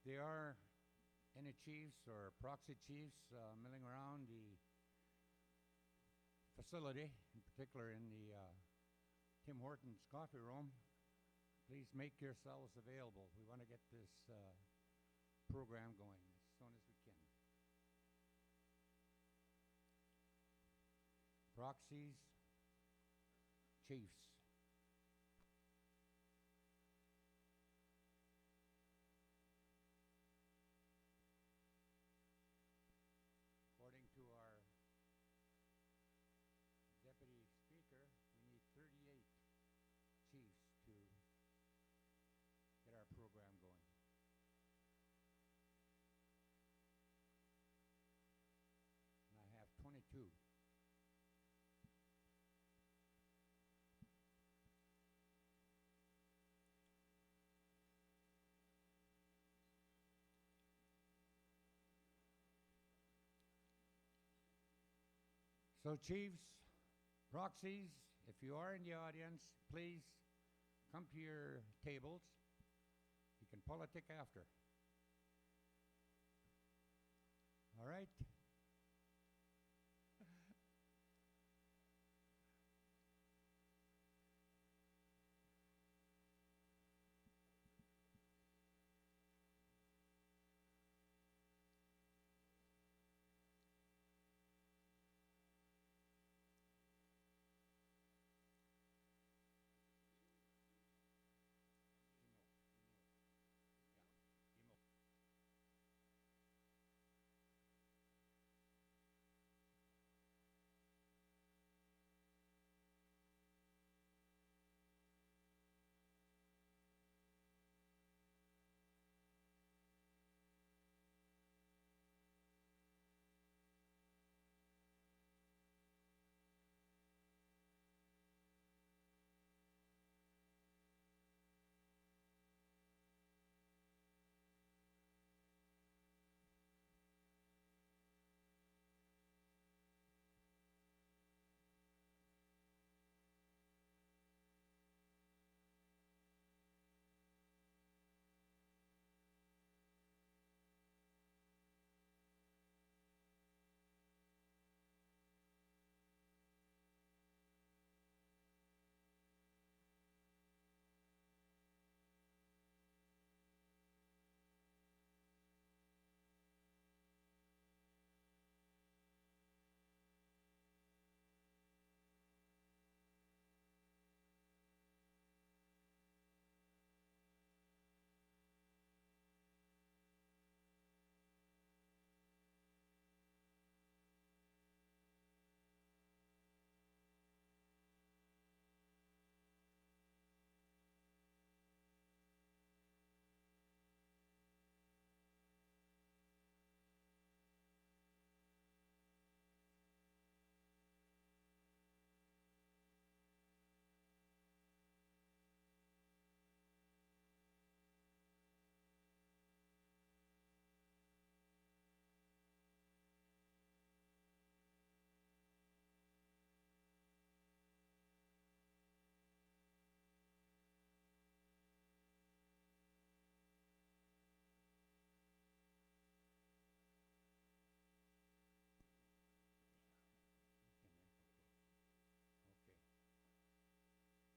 there are any chiefs or proxy chiefs milling around the facility, in particular in the Tim Hortons coffee room, please make yourselves available. We want to get this program going as soon as we can. Proxies, chiefs. According to our Deputy Speaker, we need 38 chiefs to get our program going. And I have 22. So chiefs, proxies, if you are in the audience, please come to your tables. You can politic after. All right? Okay.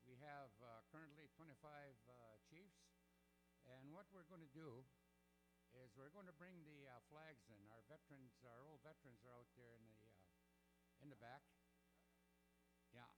We have currently 25 chiefs, and what we're going to do is we're going to bring the flags in. Our veterans, our old veterans, are out there in the back. Yeah. Yeah.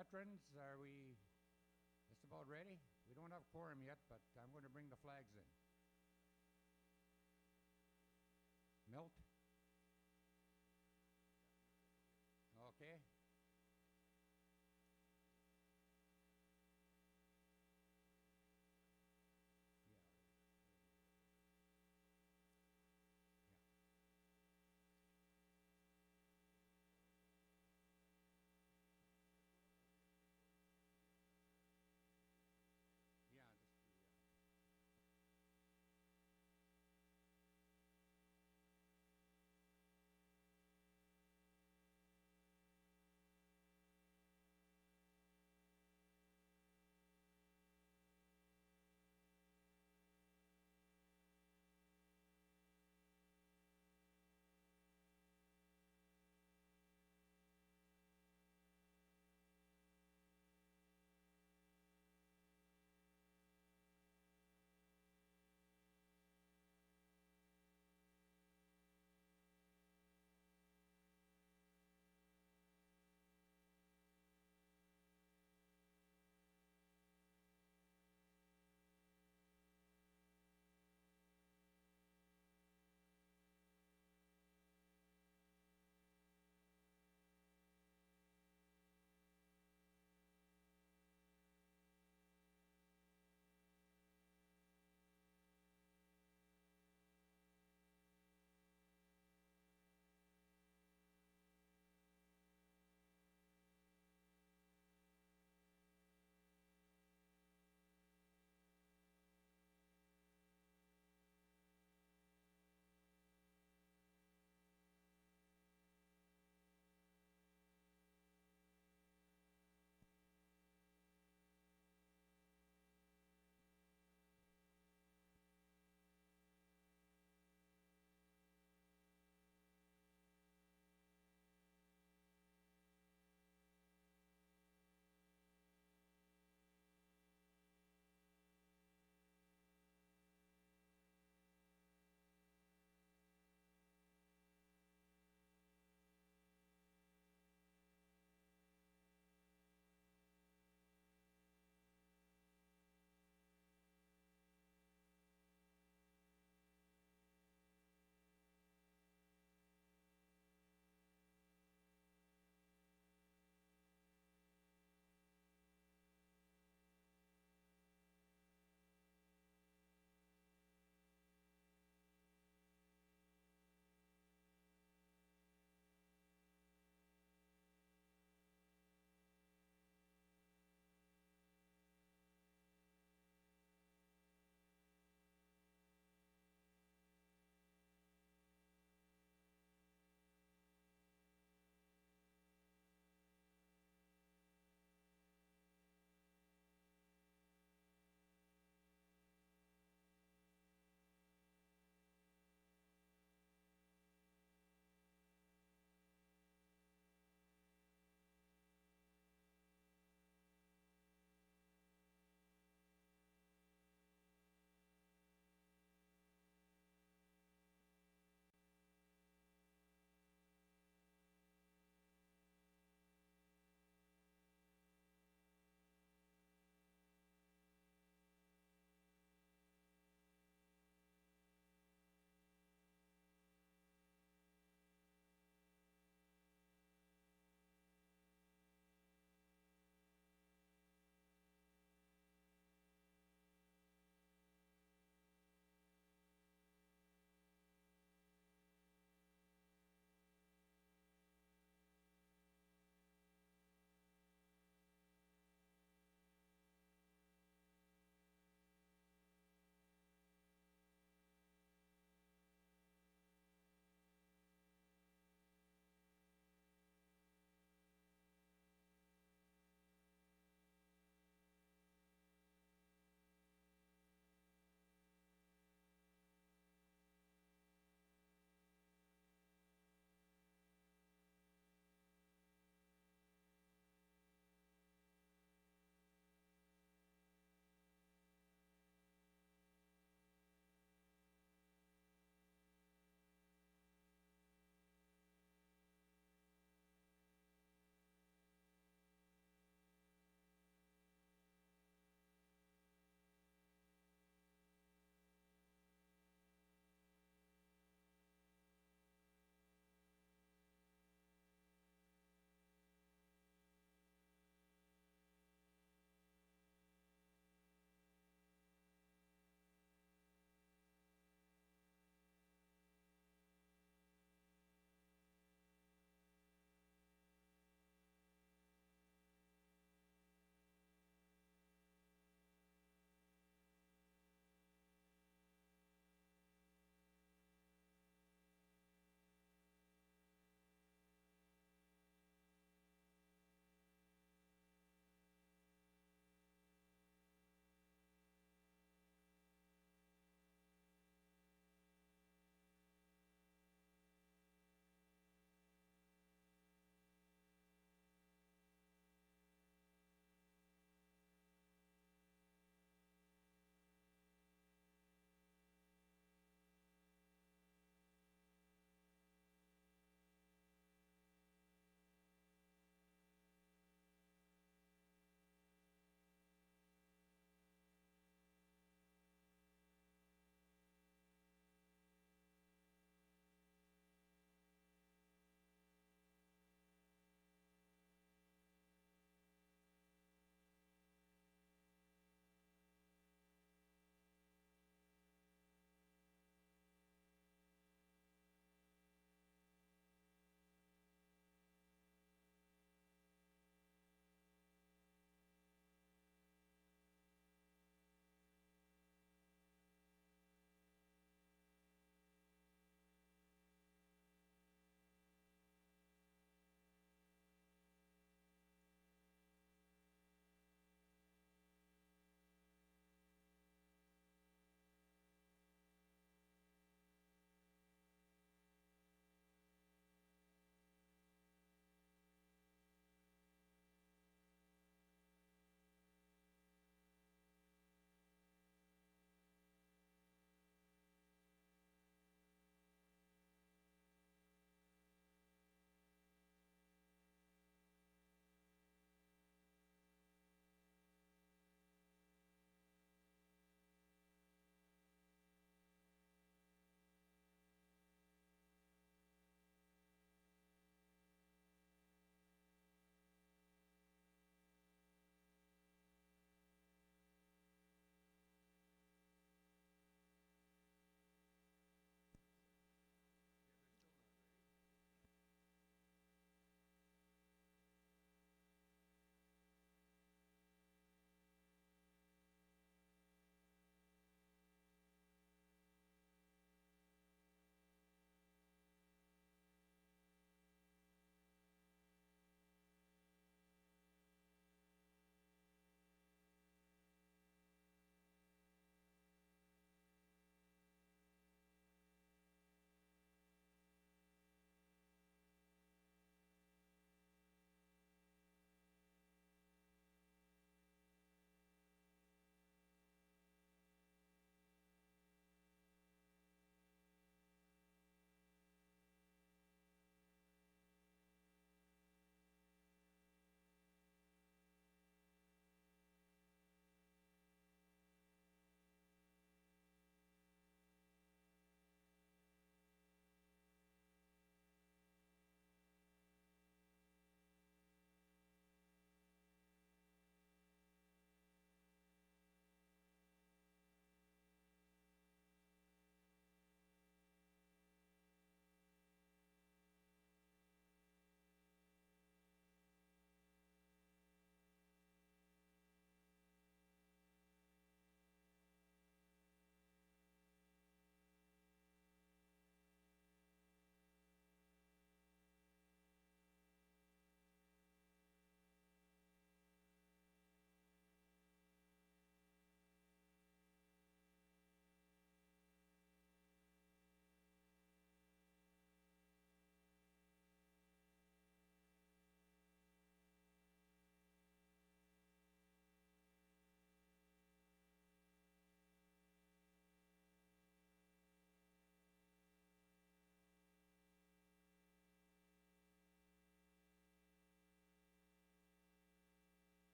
Veterans, are we just about ready? We don't have quorum yet, but I'm going to bring the flags in. Milt? Okay. Yeah, just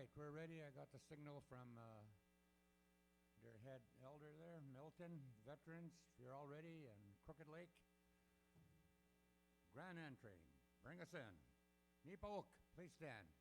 right, we're ready. I got the signal from their head elder there, Milton, veterans. If you're all ready, and Crooked Lake. Grand entry. Bring us in. Neepa, please stand.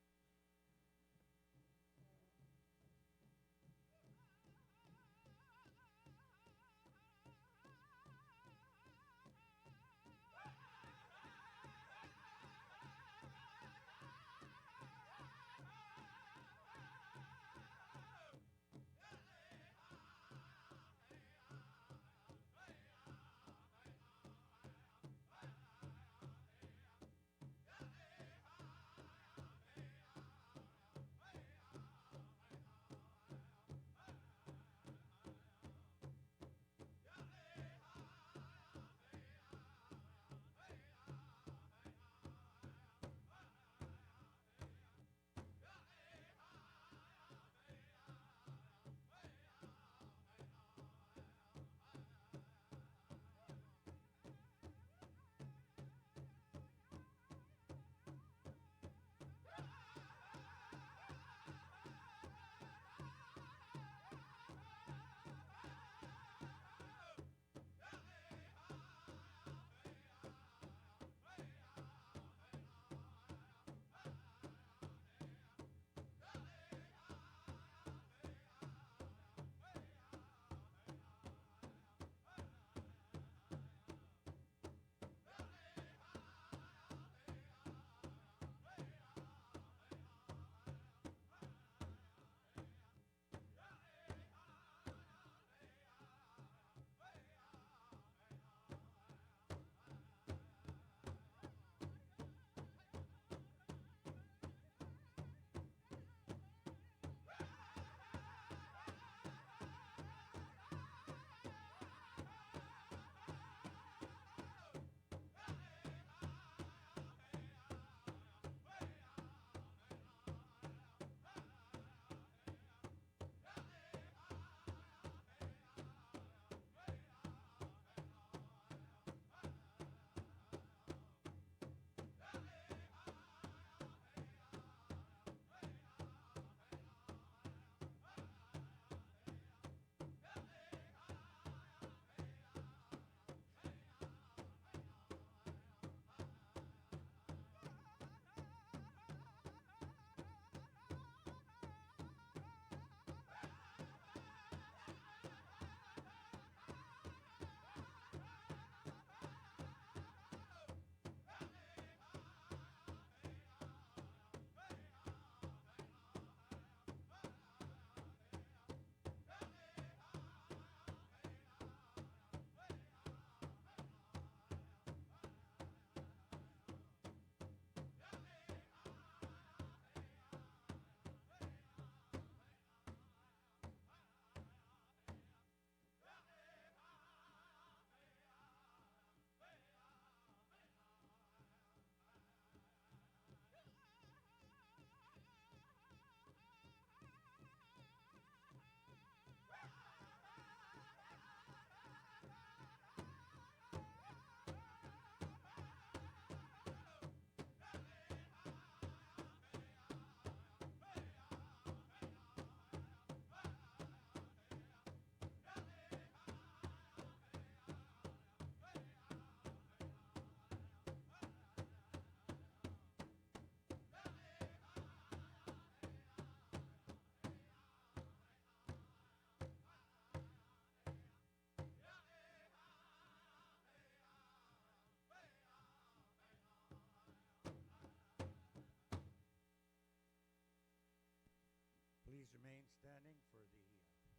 Please remain standing for the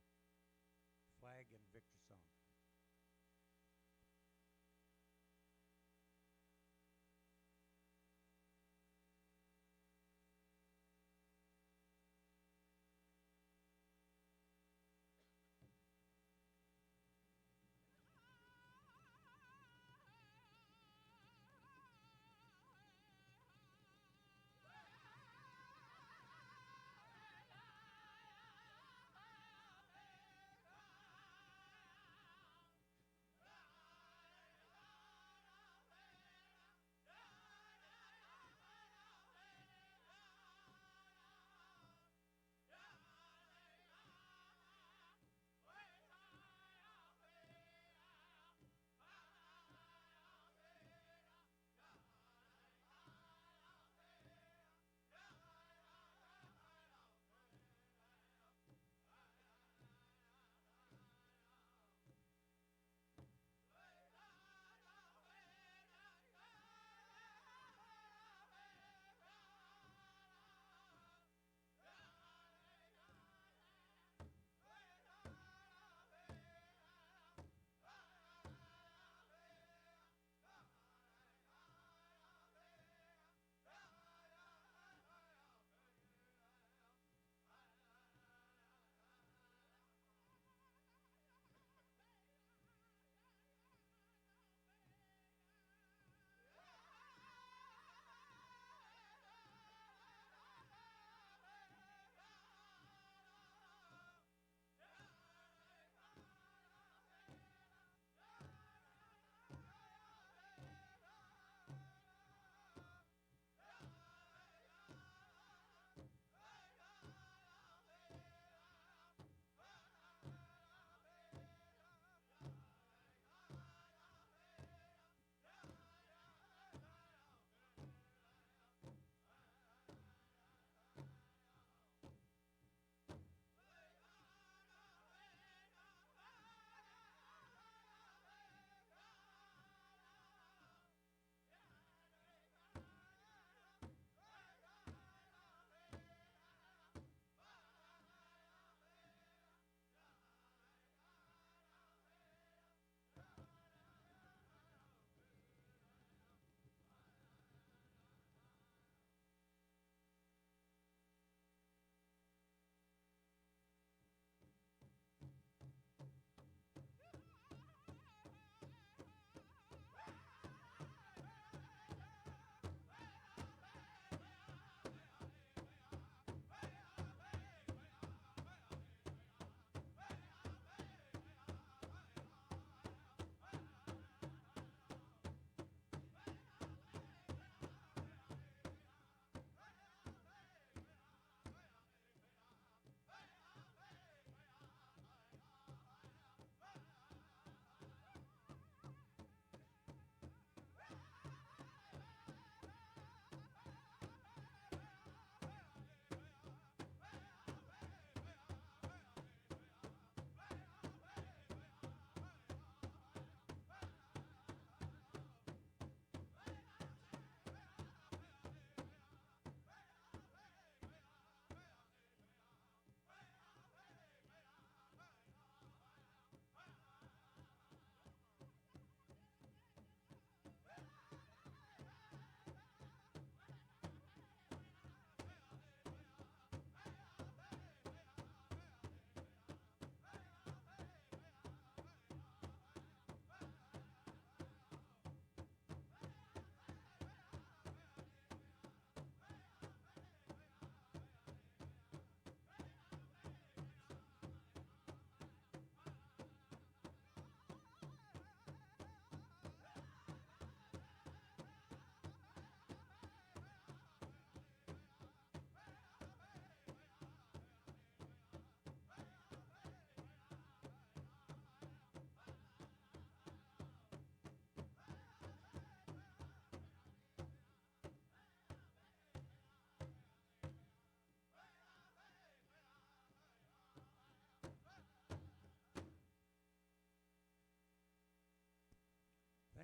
flag and victory song.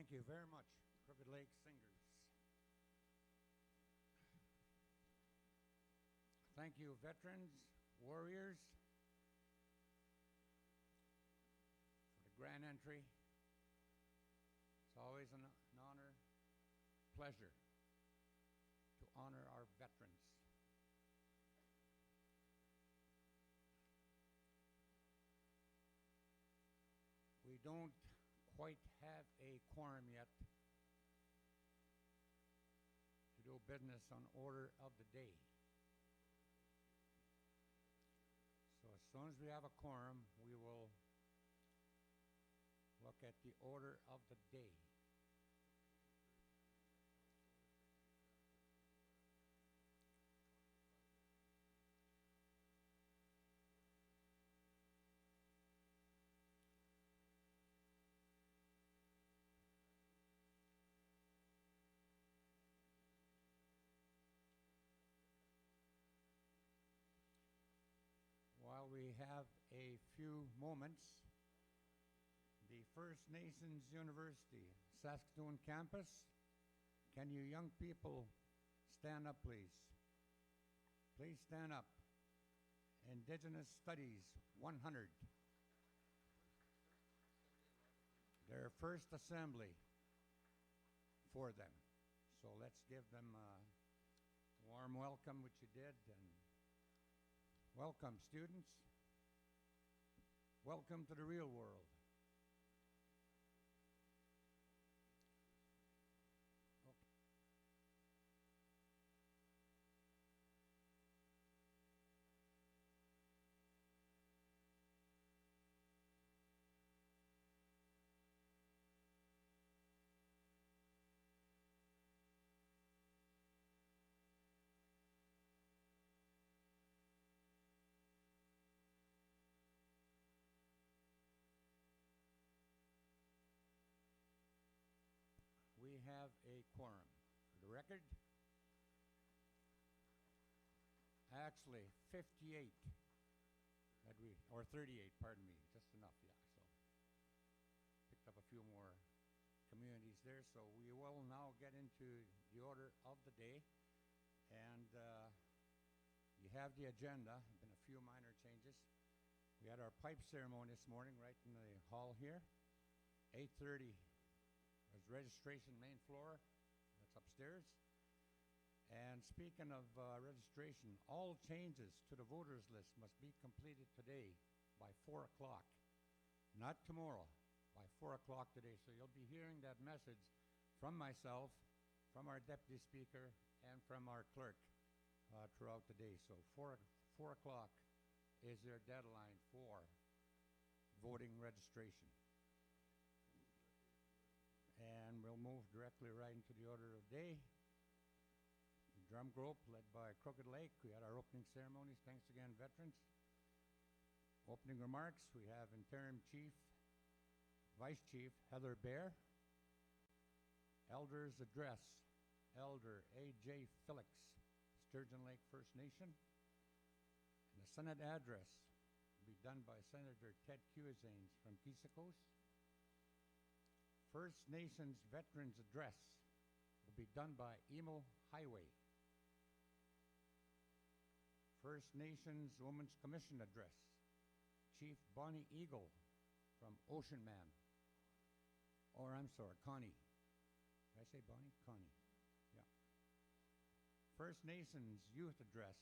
Thank you very much, Crooked Lake Singers. Thank you, veterans, warriors, for the grand entry. It's always an honor, pleasure to honor our veterans. We don't quite have a quorum yet to do business on order of the day. So as soon as we have a quorum, we will look at the order of the day. While we have a few moments, the First Nations University Saskatoon campus, can you young people stand up, please? Please stand up. Indigenous Studies 100. Their first assembly for them. So let's give them a warm welcome, which you did, and welcome, students. Welcome to the real world. We have a quorum. For the record, actually 58, or 38, pardon me, just enough, yeah. So picked up a few more communities there. So we will now get into the order of the day. And you have the agenda. Been a few minor changes. We had our pipe ceremony this morning right in the hall here. 8:30 was registration main floor. That's upstairs. And speaking of registration, all changes to the voters list must be completed today by 4 o'clock. Not tomorrow, by 4 o'clock today. So you'll be hearing that message from myself, from our deputy speaker, and from our clerk throughout the day. So 4 o'clock is their deadline for voting registration. And we'll move directly right into the order of the day. Drum group led by Crooked Lake. We had our opening ceremonies. Thanks again, veterans. Opening remarks, we have interim chief, vice chief Heather Bear. Elders address, Elder A.J. Phillips, Sturgeon Lake First Nation. And the Senate address will be done by Senator Ted Cuizanes from Kisakos. First Nations Veterans Address will be done by Emo Highway. First Nations Women's Commission Address, Chief Bonnie Eagle from Ocean Man. Or I'm sorry, Connie. Did I say Bonnie? Connie. Yeah. First Nations Youth Address,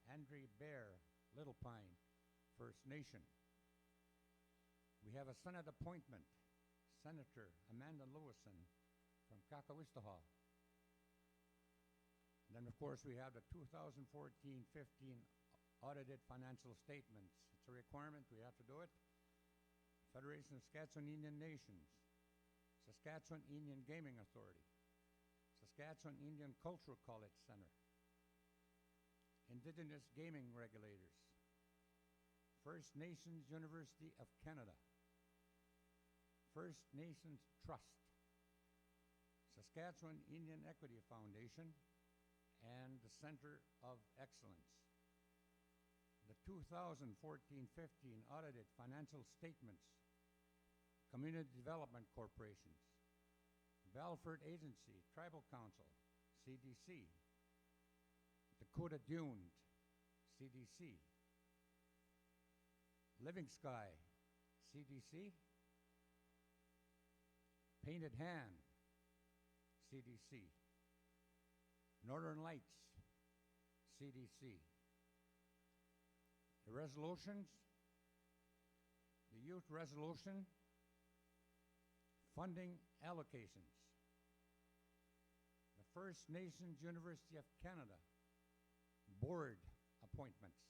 Andre Bear, Little Pine, First Nation. We have a Senate appointment, Senator Amanda Lewison from Kakawistaha. Then, of course, we have the 2014-15 audited financial statements. It's a requirement. We have to do it. Federation of Saskatchewan Indian Nations, Saskatchewan Indian Gaming Authority, Saskatchewan Indian Cultural College Center, Indigenous Gaming Regulators, First Nations University of Canada, First Nations Trust, Saskatchewan Indian Equity Foundation, and the Center of Excellence. The 2014-15 audited financial statements, Community Development Corporations, Balfour Agency, Tribal Council, CDC, Dakota Dunes, CDC, Living Sky, CDC, Painted Hand, CDC, Northern Lights, CDC. The resolutions, the youth resolution, funding allocations, the First Nations University of Canada board appointments.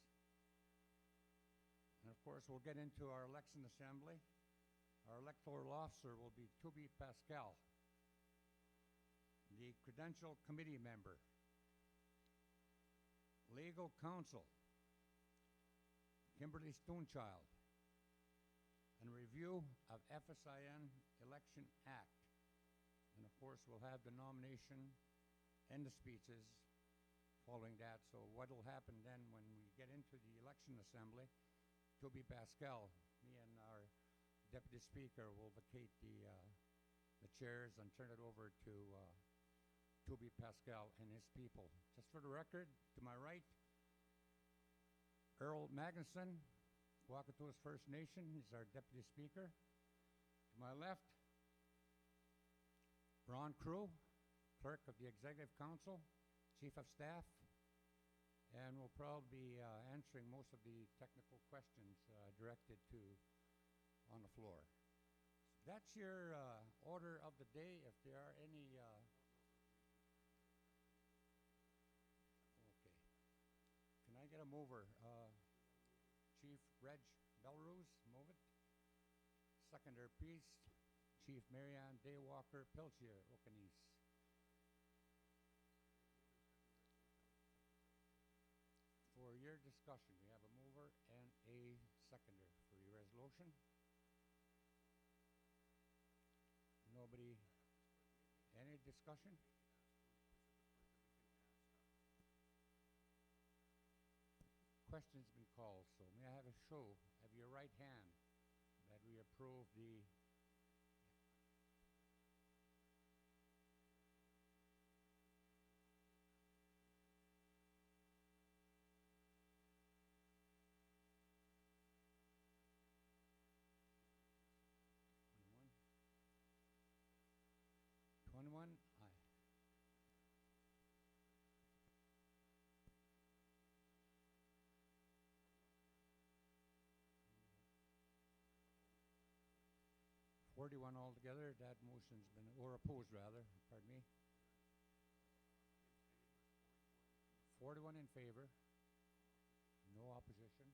And of course, we'll get into our election assembly. Our electoral officer will be Toby Pascal, the credential committee member, legal counsel, Kimberly Stonechild, and review of FSIN Election Act. And of course, we'll have the nomination and the speeches following that. So what will happen then when we get into the election assembly, Toby Pascal, me and our deputy speaker will vacate the chairs and turn it over to Toby Pascal and his people. Just for the record, to my right, Earl Magnuson, Wakatoa's First Nation, is our deputy speaker. To my left, Ron Crew, clerk of the Executive Council, Chief of Staff, and will probably be answering most of the technical questions directed to on the floor. That's your order of the day. If there are any okay. Can I get a mover? Chief Reg Belrose, move it. Seconder Priest, Chief Marianne Daywalker Pilchier, Okanese. For your discussion, we have a mover and a seconder for your resolution. Nobody, any discussion? Question's been called, so may I have a show of your right hand that we approve the one, aye. Forty-one altogether. That motion's been, or opposed rather, pardon me. 41 in favor, no opposition,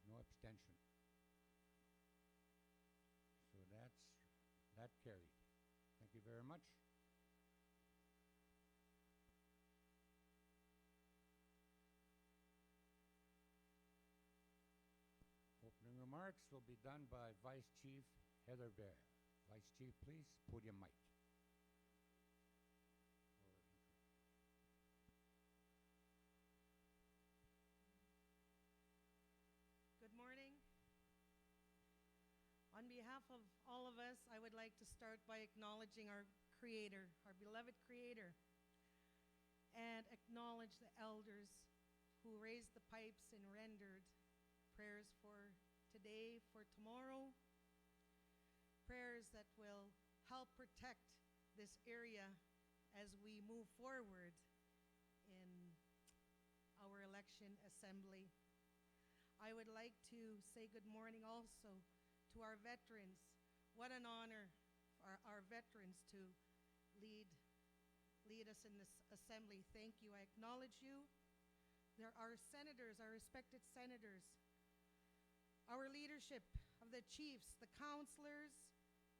no abstention. So that carried. Thank you very much. Opening remarks will be done by Vice Chief Heather Bear. Vice Chief, please, podium mic. Good morning. On behalf of all of us, I would like to start by acknowledging our Creator, our beloved Creator, and acknowledge the elders who raised the pipes and rendered prayers for today, for tomorrow, prayers that will help protect this area as we move forward in our election assembly. I would like to say good morning also to our veterans. What an honor for our veterans to lead us in this assembly. Thank you. I acknowledge you. There are senators, our respected senators, our leadership of the chiefs, the councilors,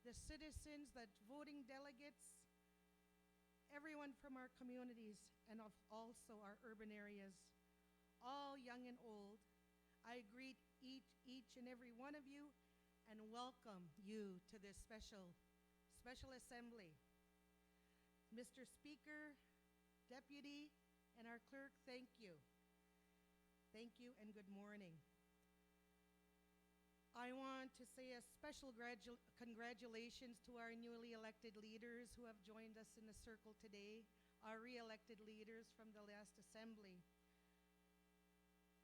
the citizens, the voting delegates, everyone from our communities and of also our urban areas, all young and old. I greet each and every one of you and welcome you to this special assembly. Mr. Speaker, Deputy, and our clerk, thank you. Thank you and good morning. I want want to say a special congratulations to our newly elected leaders who have joined us in the circle today, our re-elected leaders from the last assembly.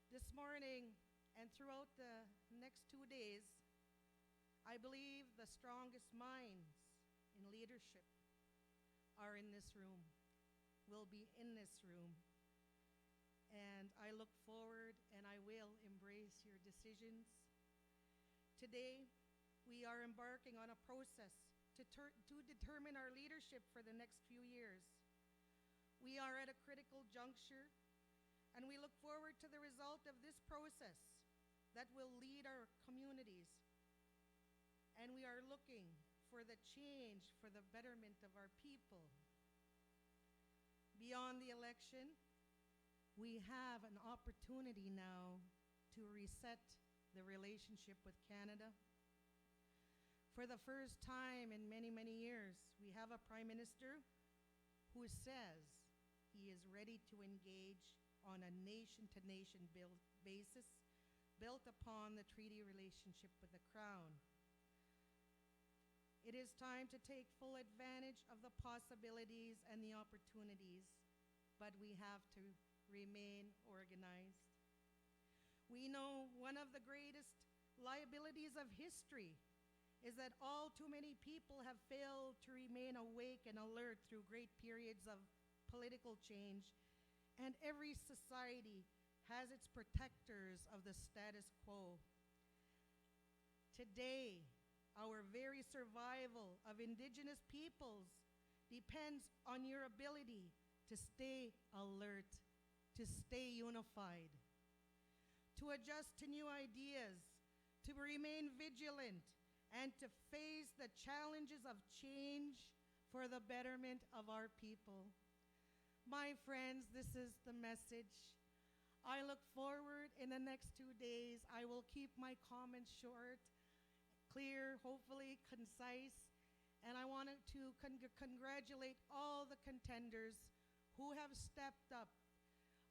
This morning and throughout the next 2 days, I believe the strongest minds in leadership are in this room, will be in this room. And I look forward and I will embrace your decisions. Today, we are embarking on a process to determine our leadership for the next few years. We are at a critical juncture, and we look forward to the result of this process that will lead our communities. And we are looking for the change for the betterment of our people. Beyond the election, we have an opportunity now to reset the relationship with Canada. For the first time in many, many years, we have a Prime Minister who says he is ready to engage on a nation-to-nation basis built upon the treaty relationship with the Crown. It is time to take full advantage of the possibilities and the opportunities, but we have to remain organized. We know one of the greatest liabilities of history is that all too many people have failed to remain awake and alert through great periods of political change, and every society has its protectors of the status quo. Today, our very survival of Indigenous peoples depends on your ability to stay alert, to stay unified, to adjust to new ideas, to remain vigilant, and to face the challenges of change for the betterment of our people. My friends, this is the message. I look forward in the next 2 days. I will keep my comments short, clear, hopefully concise, and I want to congratulate all the contenders who have stepped up.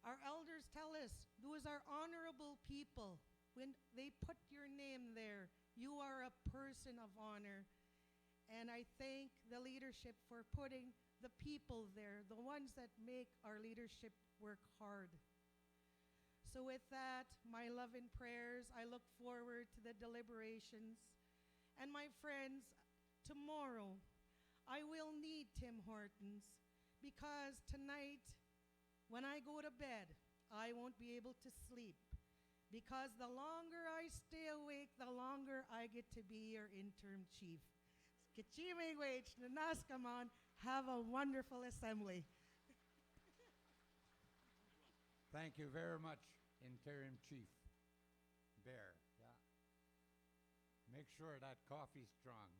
Our elders tell us those are honorable people. When they put your name there, you are a person of honor. And I thank the leadership for putting the people there, the ones that make our leadership work hard. So with that, my love and prayers, I look forward to the deliberations. And my friends, tomorrow, I will need Tim Hortons because tonight, when I go to bed, I won't be able to sleep because the longer I stay awake, the longer I get to be your interim chief. Skachimigwech, Nanaskaman, have a wonderful assembly. Thank you very much, Interim Chief Bear. Yeah. Make sure that coffee's strong.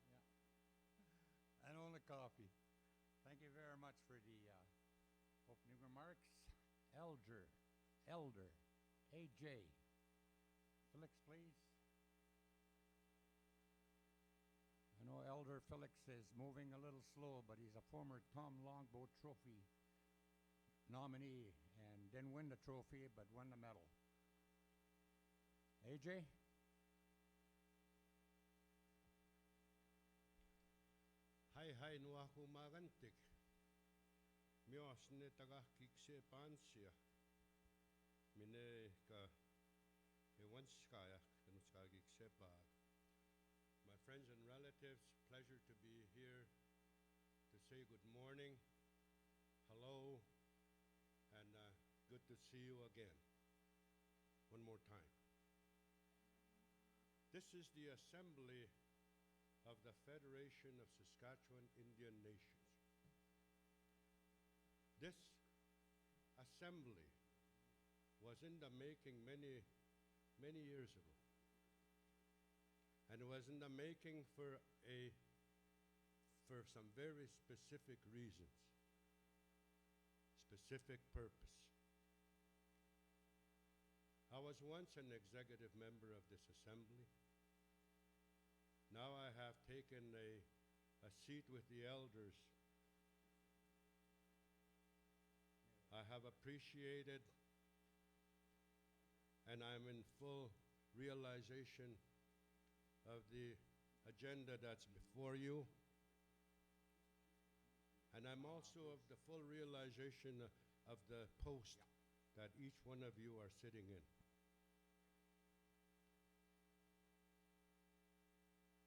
Yeah. And only coffee. Thank you very much for the opening remarks. Elder, AJ. Felix, please. I know Elder Felix is moving a little slow, but he's a former Tom Longboat Trophy nominee and didn't win the trophy, but won the medal. AJ? Hai nuaku magantik. Miosne taga kikse pansia. Mine ka ewanskaya kanutska kikse bag. My friends and relatives, pleasure to be here to say good morning, hello, and good to see you again. One more time. This is the assembly of the Federation of Saskatchewan Indian Nations. This assembly was in the making many, many years ago. And it was in the making for some very specific reasons, specific purpose. I was once an executive member of this assembly. Now I have taken a seat with the elders. I have appreciated, and I'm in full realization of the agenda that's before you. And I'm also of the full realization of the post that each one of you are sitting in.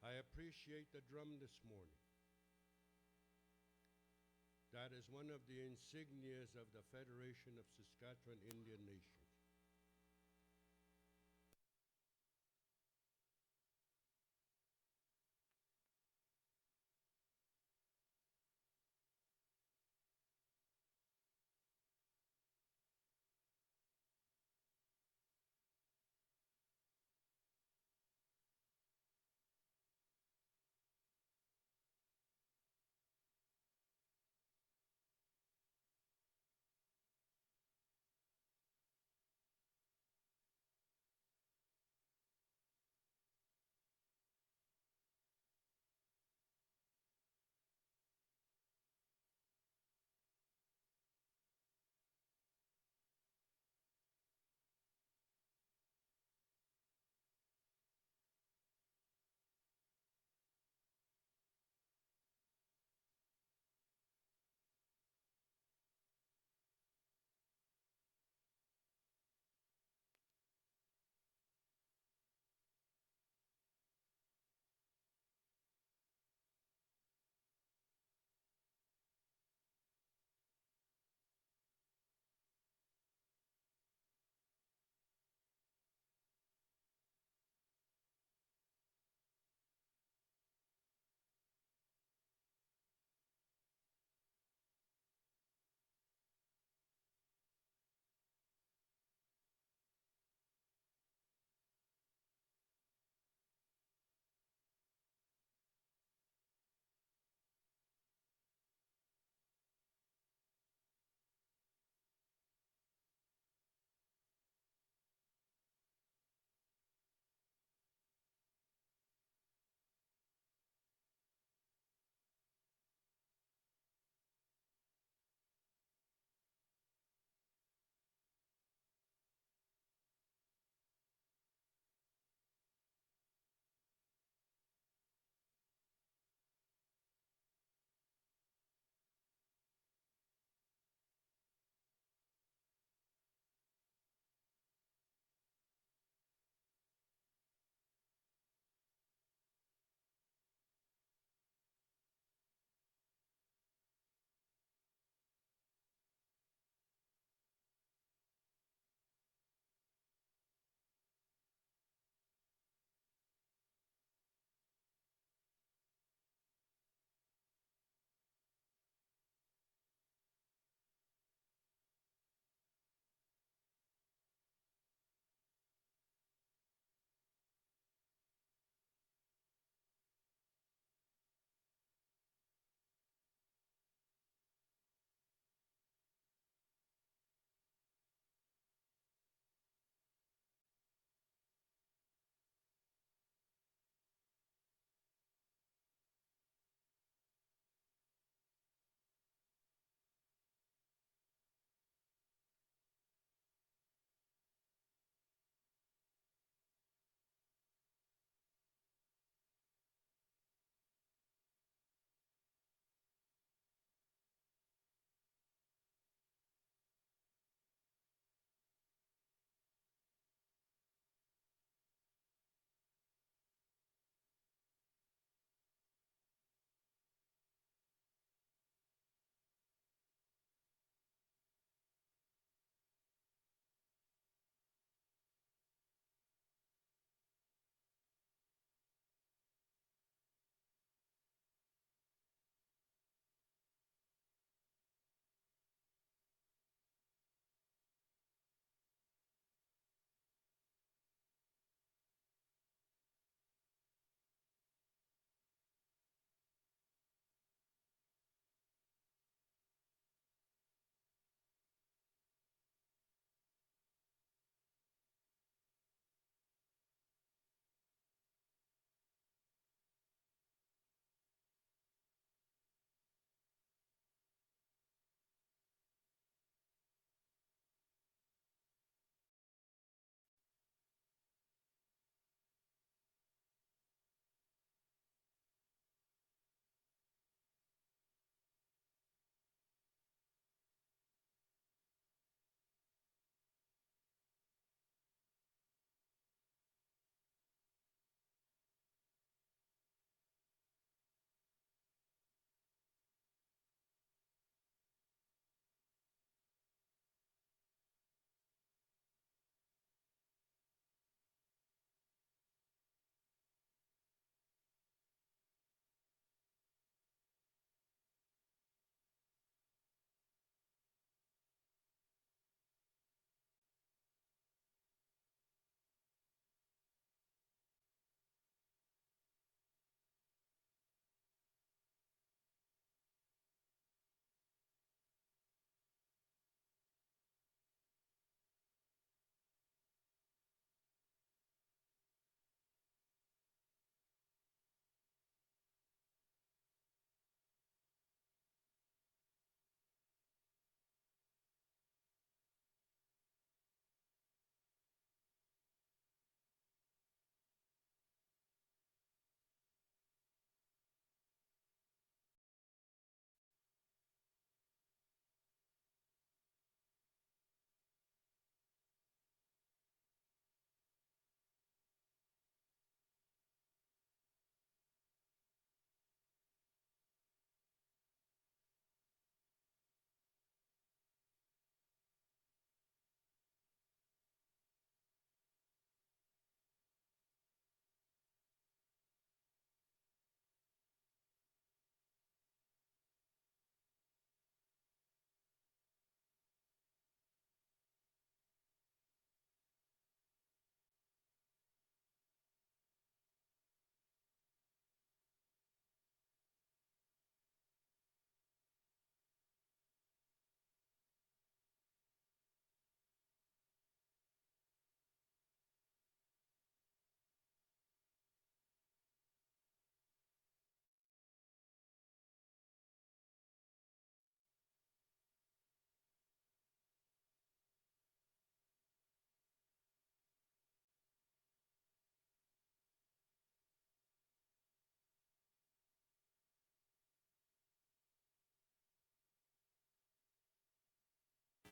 I appreciate the drum this morning. That is one of the insignias of the Federation of Saskatchewan Indian Nations.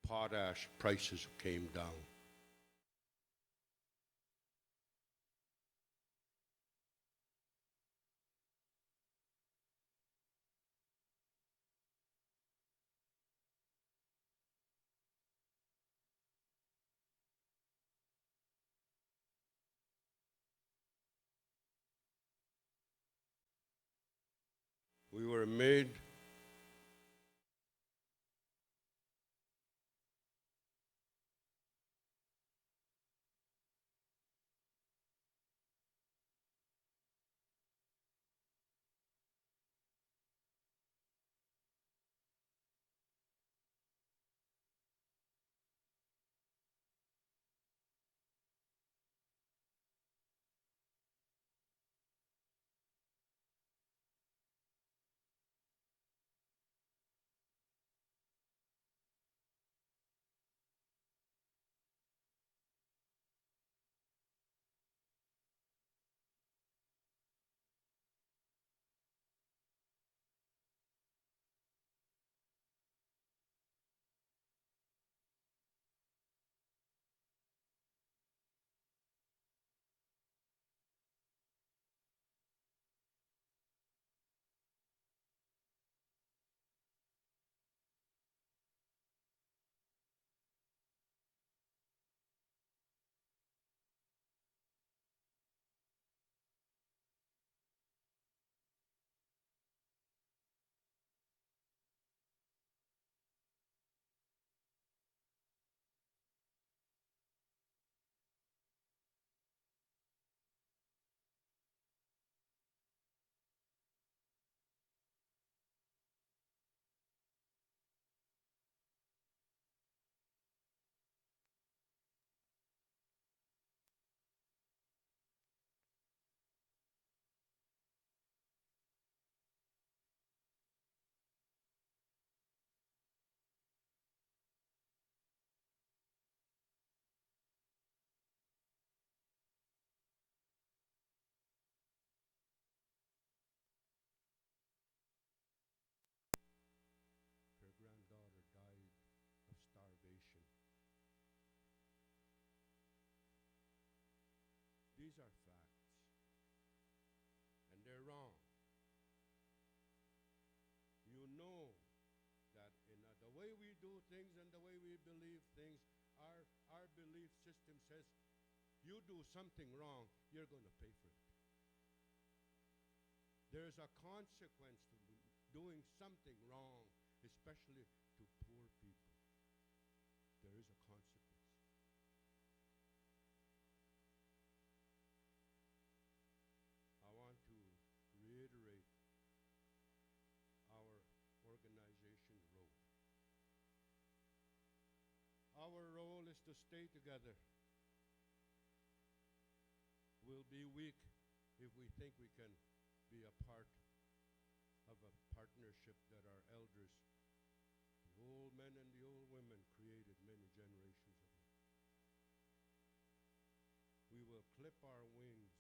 potash prices came down. We were made her granddaughter died of starvation. These are facts, and they're wrong. You know that in the way we do things and the way we believe things, our belief system says, you do something wrong, you're going to pay for it. There's a consequence to doing something wrong, especially to poor people. There is a consequence. I want to reiterate our organization's role. Our role is to stay together. We'll be weak if we think we can be a part of a partnership that our elders, the old men and the old women, created many generations ago. We will clip our wings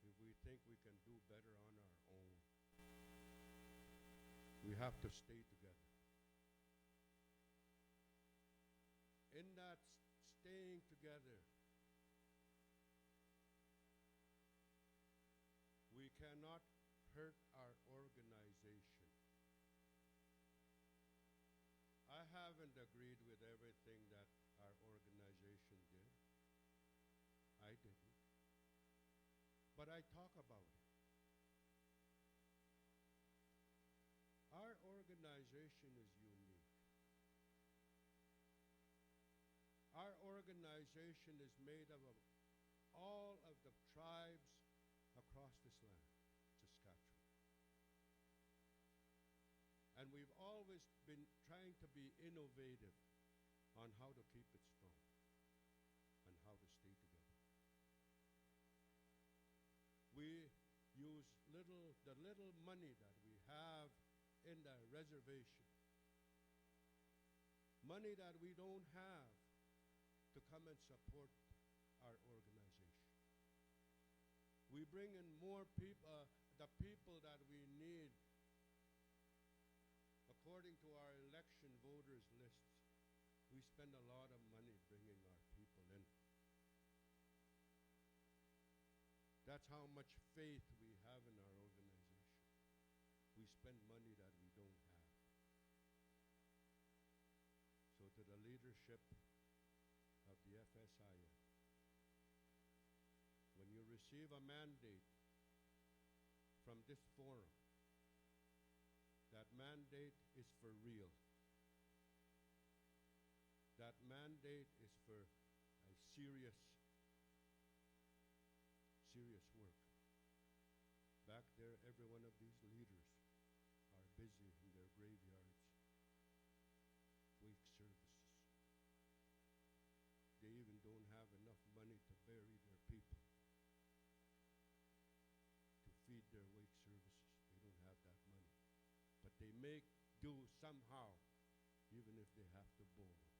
if we think we can do better on our own. We have to stay together. In that staying together, we cannot hurt our organization. I haven't agreed with everything that our organization did. I didn't. But I talk about it. Our organization is unique. Our organization is made up of all of the tribes across this land, Saskatchewan. And we've always been trying to be innovative on how to keep it strong and how to stay together. We use the little money that we have in the reservation, money that we don't have, to come and support our organization. We bring in more people, the people that we need according to our election voters lists. We spend a lot of money bringing our people in. That's how much faith we have in our organization. We spend money that we don't have. So to the leadership of the FSIN, when you receive a mandate from this forum, that mandate is for real. That mandate is for a serious work. Back there, every one of these leaders are busy in their graveyards, wake services. They even don't have enough money to bury their people, to feed their wake services. They don't have that money. But they make do somehow, even if they have to borrow.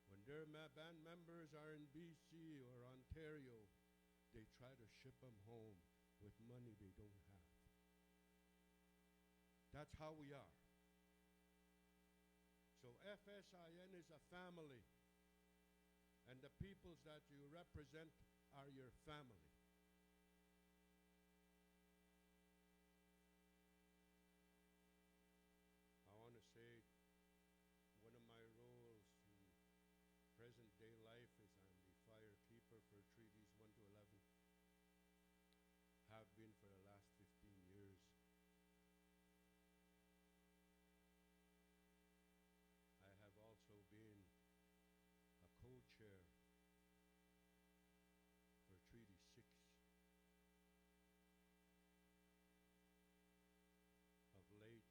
When their band members are in BC or Ontario, they try to ship them home with money they don't have. That's how we are. So FSIN is a family, and the peoples that you represent are your family. I want to say one of my roles in present-day life is I'm the firekeeper for Treaties 1 to 11. Have been for the last 15 years. I have also been a co-chair for Treaty 6. Of late,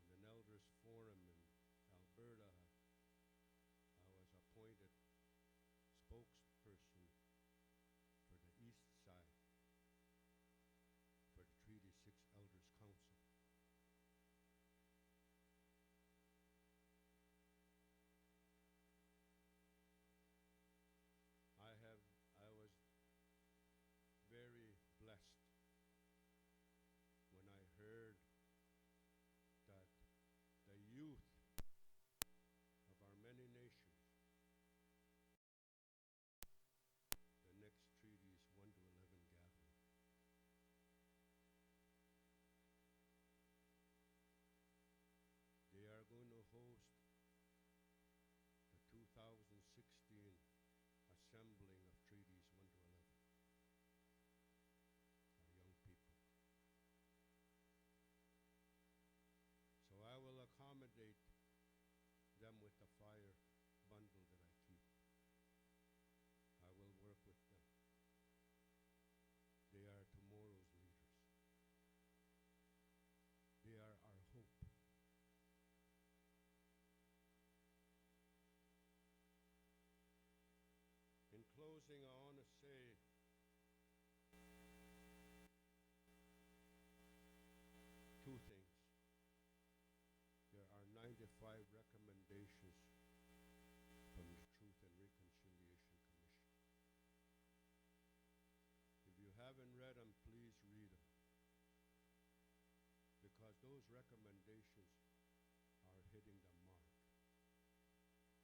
in an elders forum in Alberta, I was appointed spokesperson for the East Side for the Treaty 6 Elders Council. I was very blessed when I heard that the youth of our many nations, the next Treaties 1 to 11 gathering, they are going to host the 2016 assembling of Treaties 1 to 11. Our young people. So I will accommodate them with the fire bundle that I keep. I will work with them. They are tomorrow's leaders. They are our hope. In closing, I want to say two things. There are 95 recommendations from the Truth and Reconciliation Commission. If you haven't read them, please read them. Because those recommendations are hitting the mark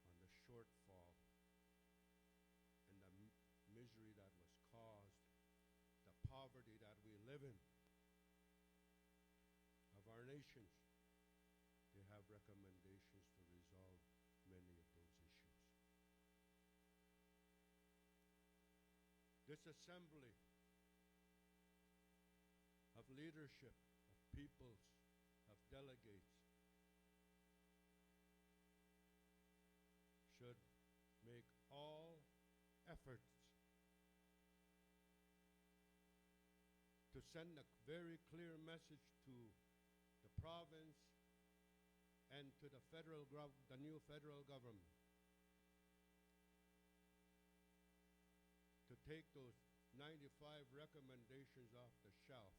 on the shortfall and the misery that was caused, the poverty that we live in of our nations. They have recommendations to resolve many of those issues. This assembly of leadership, of peoples, of delegates should make all efforts to send a very clear message to the province and to the new federal government to take those 95 recommendations off the shelf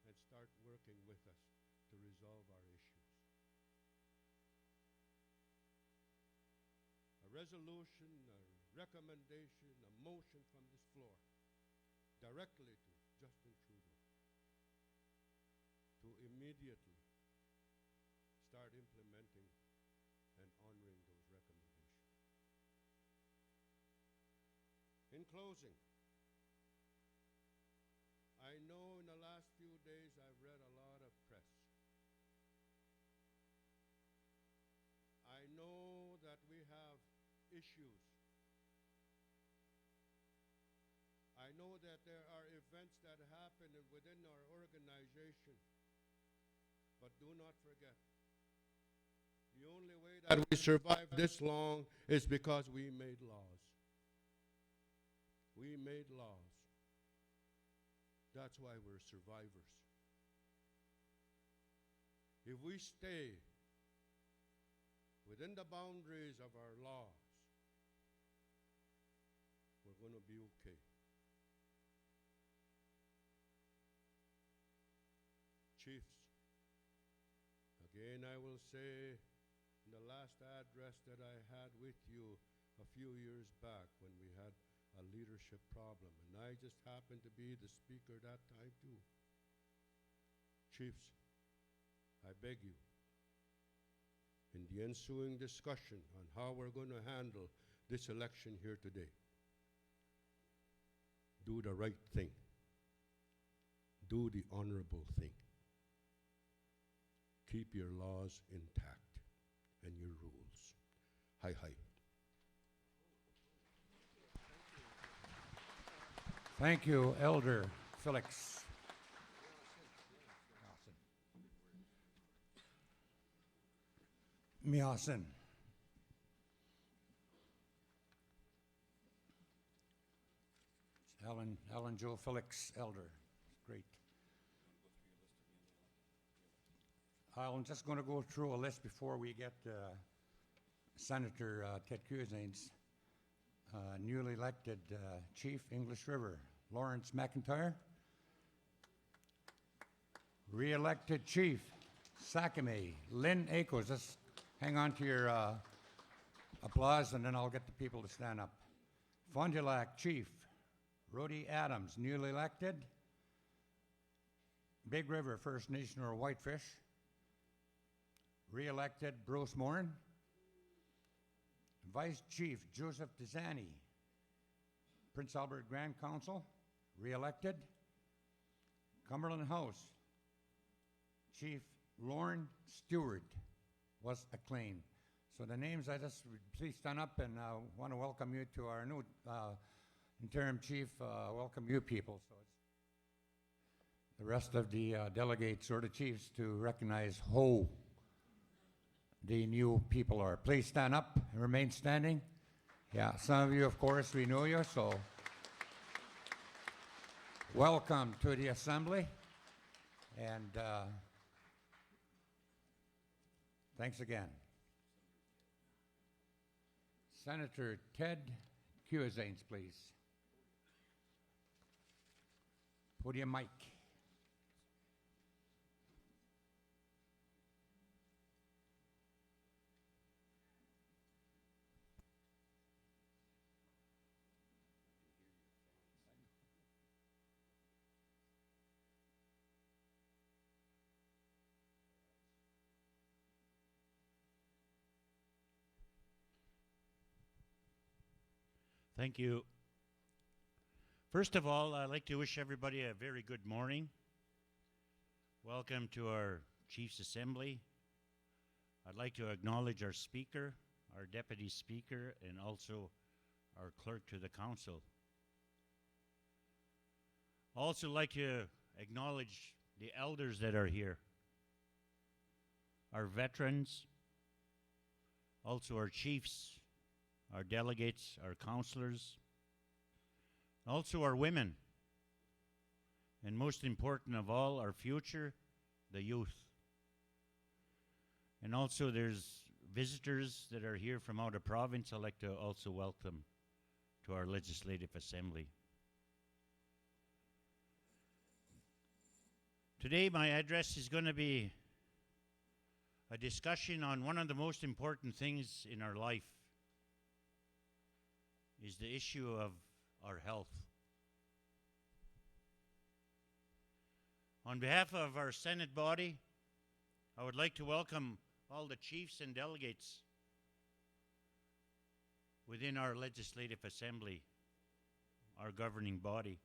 and start working with us to resolve our issues. A resolution, a recommendation, a motion from this floor directly to Justin Trudeau to immediately start implementing In closing, I know in the last few days I've read a lot of press. I know that we have issues. I know that there are events that happen within our organization. But do not forget, the only way that we survived this long is because we made laws. We made laws. That's why we're survivors. If we stay within the boundaries of our laws, we're going to be okay. Chiefs, again I will say, in the last address that I had with you a few years back when we had a leadership problem, and I just happened to be the speaker that time too. Chiefs, I beg you, in the ensuing discussion on how we're going to handle this election here today, do the right thing. Do the honorable thing. Keep your laws intact and your rules. Hi, hi. Thank you, Elder Felix. Miasin. Ellen Joe Felix, Elder. Great. I'm just going to go through a list before we get Senator Ted Cusane's newly elected Chief, English River, Lawrence McIntyre. Re-elected Chief, Sakame, Lynn Akos. Just hang on to your applause and then I'll get the people to stand up. Fond du Lac Chief, Rhodey Adams, newly elected. Big River First Nation or Whitefish, re-elected Bruce Morin. Vice Chief Joseph Desani, Prince Albert Grand Council, re-elected. Cumberland House, Chief Lorne Stewart was acclaimed. So the names, I just please stand up and want to welcome you to our new interim chief. Welcome you people. So it's the rest of the delegates or the chiefs to recognize who the new people are. Please stand up and remain standing. Yeah, some of you, of course, we know you, so welcome to the assembly. And thanks again. Senator Ted Cusanes, please. Podium mic. Thank you. First of all, I'd like to wish everybody a very good morning. Welcome to our Chiefs Assembly. I'd like to acknowledge our Speaker, our Deputy Speaker, and also our Clerk to the Council. Also like to acknowledge the elders that are here, our veterans, also our chiefs, our delegates, our councillors, also our women, and most important of all, our future, the youth. And also there's visitors that are here from out of province. I'd like to also welcome to our Legislative Assembly. Today my address is going to be a discussion on one of the most important things in our life, is the issue of our health. On behalf of our Senate body, I would like to welcome all the chiefs and delegates within our Legislative Assembly. our governing body.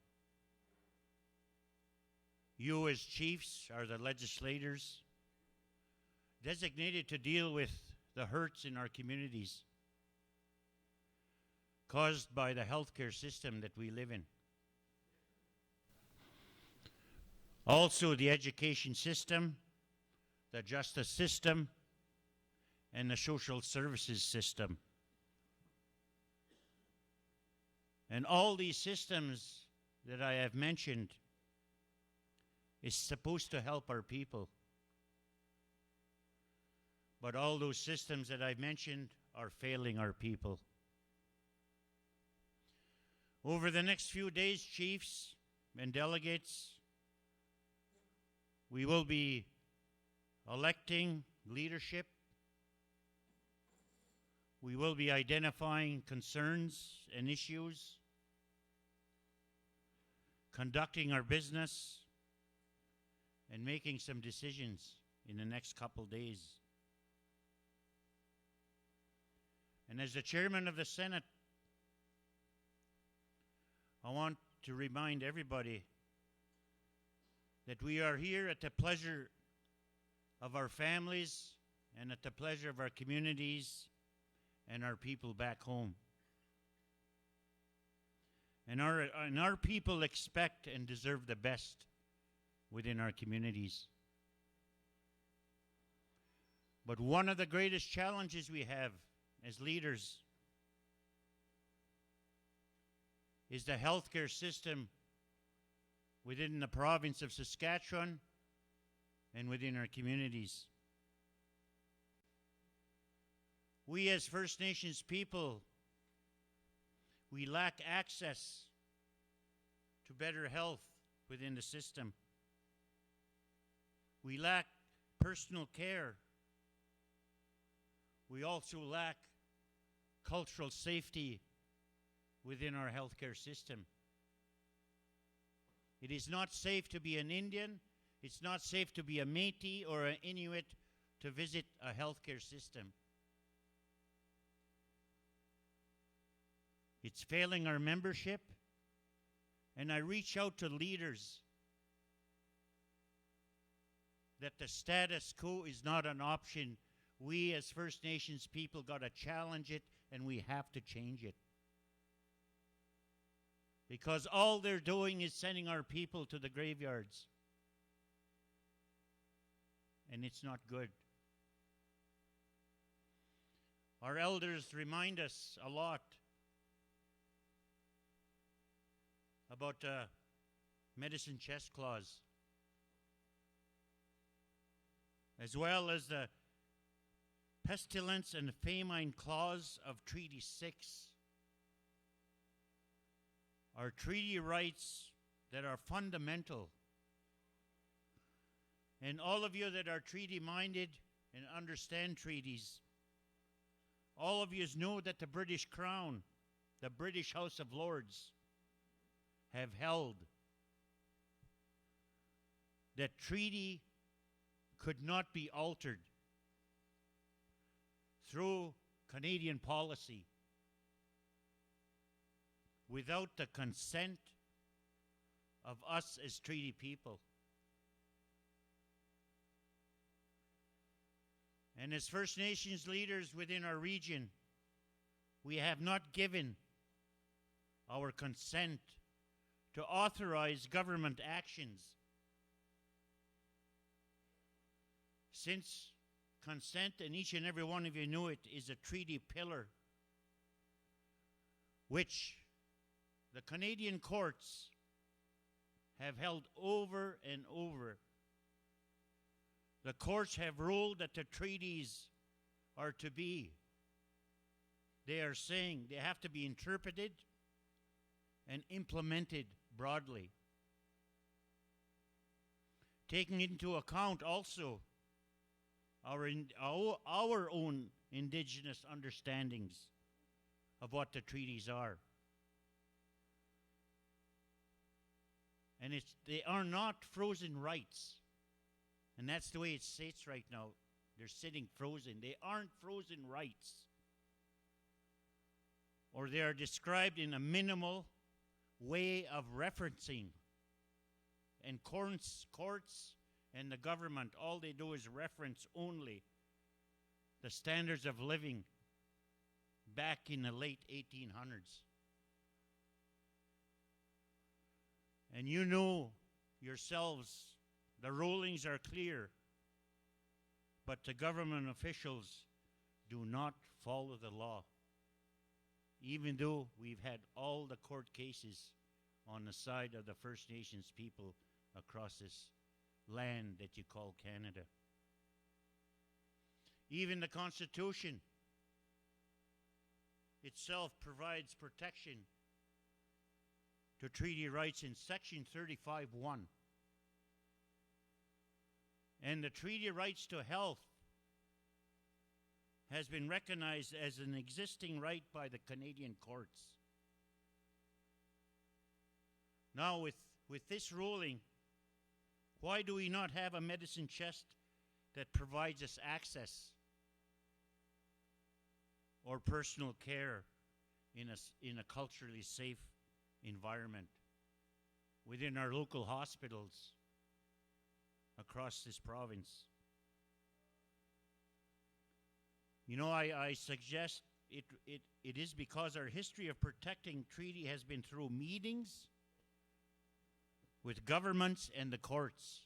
You as chiefs are the legislators designated to deal with the hurts in our communities caused by the healthcare system that we live in. Also, the education system, the justice system, and the social services system. And all these systems that I have mentioned is supposed to help our people. But all those systems that I've mentioned are failing our people. Over the next few days, chiefs and delegates, we will be electing leadership. We will be identifying concerns and issues, conducting our business, and making some decisions in the next couple days. And as the chairman of the Senate, I want to remind everybody that we are here at the pleasure of our families and at the pleasure of our communities and our people back home. And our people expect and deserve the best within our communities. But one of the greatest challenges we have as leaders is the healthcare system within the province of Saskatchewan and within our communities. We as First Nations people, we lack access to better health within the system. We lack personal care. We also lack cultural safety within our healthcare system. It is not safe to be an Indian. It's not safe to be a Métis or an Inuit to visit a healthcare system. It's failing our membership, and I reach out to leaders that the status quo is not an option. We as First Nations people got to challenge it, and we have to change it. Because all they're doing is sending our people to the graveyards. And it's not good. Our elders remind us a lot about the medicine chest clause, as well as the pestilence and famine clause of Treaty 6. Are treaty rights that are fundamental. And all of you that are treaty-minded and understand treaties, all of you know that the British Crown, the British House of Lords, have held that treaty could not be altered through Canadian policy without the consent of us as treaty people. And as First Nations leaders within our region, we have not given our consent to authorize government actions. Since consent, and each and every one of you know it, is a treaty pillar, which the Canadian courts have held over and over. The courts have ruled that the treaties are to be. They are saying they have to be interpreted and implemented broadly. Taking into account also our own Indigenous understandings of what the treaties are. And they are not frozen rights. And that's the way it sits right now. They're sitting frozen. They aren't frozen rights. Or they are described in a minimal way of referencing. And courts and the government, all they do is reference only the standards of living back in the late 1800s. And you know yourselves, the rulings are clear, but the government officials do not follow the law, even though we've had all the court cases on the side of the First Nations people across this land that you call Canada. Even the Constitution itself provides protection to treaty rights in Section 35(1). And the treaty rights to health has been recognized as an existing right by the Canadian courts. Now, with this ruling, why do we not have a medicine chest that provides us access or personal care in a culturally safe environment within our local hospitals across this province? You know, I suggest it is because our history of protecting treaty has been through meetings with governments and the courts.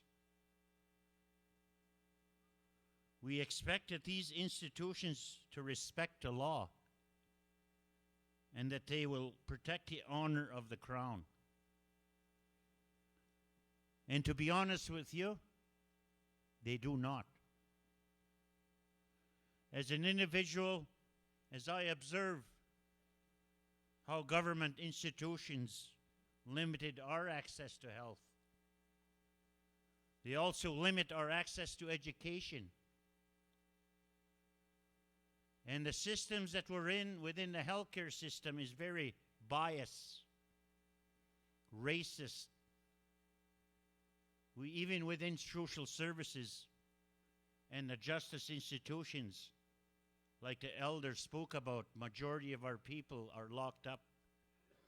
We expected these institutions to respect the law and that they will protect the honor of the Crown. And to be honest with you, they do not. As an individual, as I observe how government institutions limited our access to health, they also limit our access to education. And the systems that we're in within the healthcare system is very biased, racist. We even within social services and the justice institutions, like the elder spoke about, majority of our people are locked up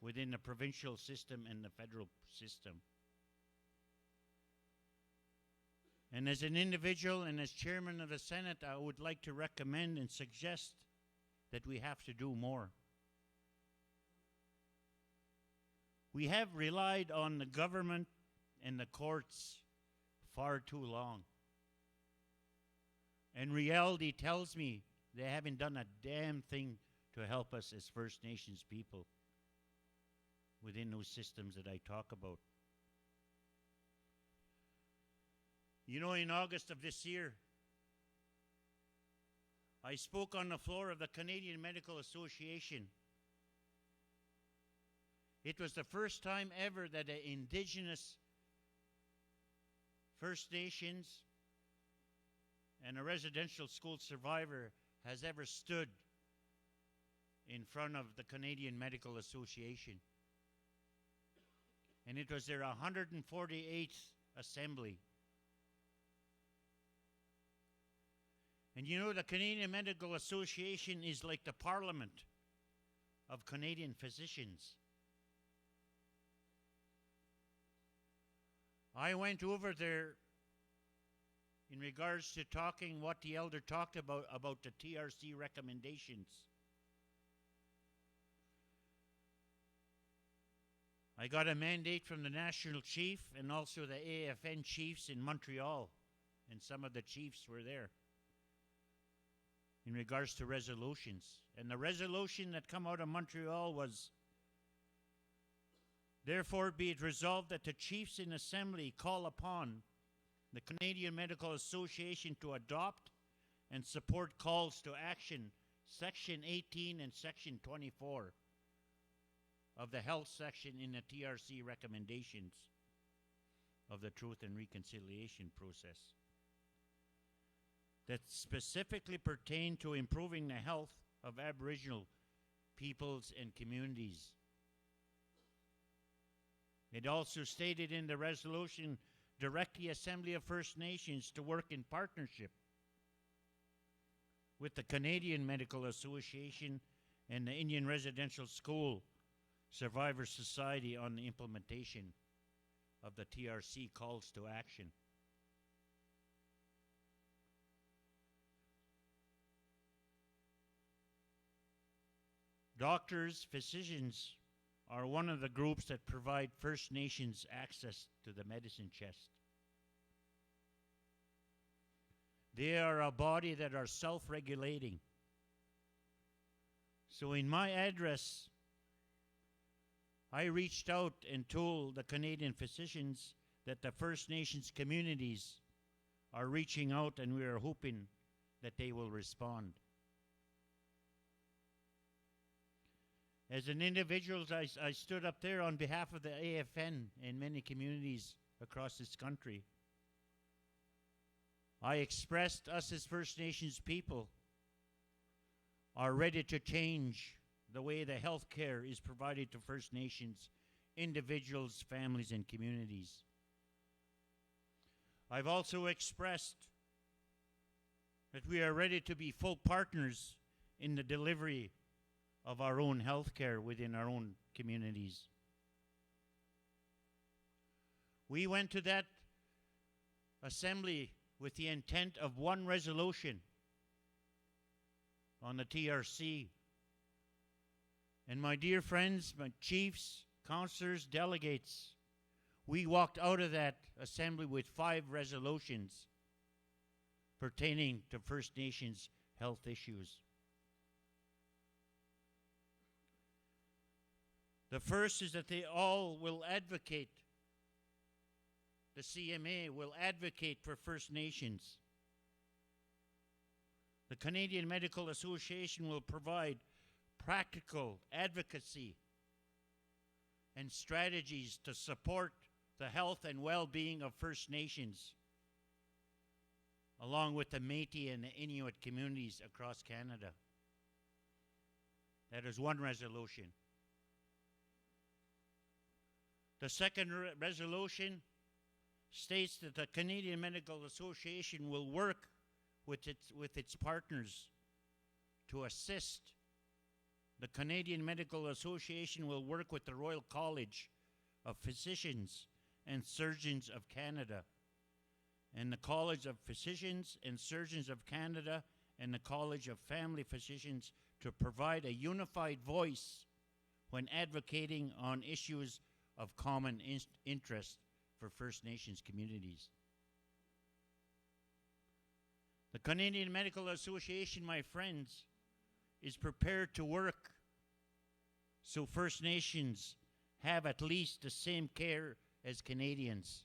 within the provincial system and the federal system. And as an individual and as chairman of the Senate, I would like to recommend and suggest that we have to do more. We have relied on the government and the courts far too long. And reality tells me they haven't done a damn thing to help us as First Nations people within those systems that I talk about. You know, in August of this year, I spoke on the floor of the Canadian Medical Association. It was the first time ever that an Indigenous First Nations and a residential school survivor has ever stood in front of the Canadian Medical Association. And it was their 148th assembly. And you know, the Canadian Medical Association is like the Parliament of Canadian physicians. I went over there in regards to talking what the elder talked about the TRC recommendations. I got a mandate from the National Chief and also the AFN chiefs in Montreal, and some of the chiefs were there in regards to resolutions. And the resolution that come out of Montreal was, therefore be it resolved that the chiefs in assembly call upon the Canadian Medical Association to adopt and support calls to action, Section 18 and Section 24 of the health section in the TRC recommendations of the Truth and Reconciliation process that specifically pertain to improving the health of Aboriginal peoples and communities. It also stated in the resolution, direct the Assembly of First Nations to work in partnership with the Canadian Medical Association and the Indian Residential School Survivor Society on the implementation of the TRC calls to action. Doctors, physicians are one of the groups that provide First Nations access to the medicine chest. They are a body that are self-regulating. So in my address, I reached out and told the Canadian physicians that the First Nations communities are reaching out, and we are hoping that they will respond. As an individual, I stood up there on behalf of the AFN in many communities across this country. I expressed us as First Nations people are ready to change the way the health care is provided to First Nations individuals, families, and communities. I've also expressed that we are ready to be full partners in the delivery of our own health care within our own communities. We went to that assembly with the intent of one resolution on the TRC. And my dear friends, my chiefs, councillors, delegates, we walked out of that assembly with 5 resolutions pertaining to First Nations health issues. The first is that they all will advocate, the CMA will advocate for First Nations. The Canadian Medical Association will provide practical advocacy and strategies to support the health and well-being of First Nations, along with the Métis and the Inuit communities across Canada. That is one resolution. The second resolution states that the Canadian Medical Association will work with its partners to assist. The Canadian Medical Association will work with the Royal College of Physicians and Surgeons of Canada, and the College of Physicians and Surgeons of Canada, and the College of Family Physicians to provide a unified voice when advocating on issues of common interest for First Nations communities. The Canadian Medical Association, my friends, is prepared to work so First Nations have at least the same care as Canadians.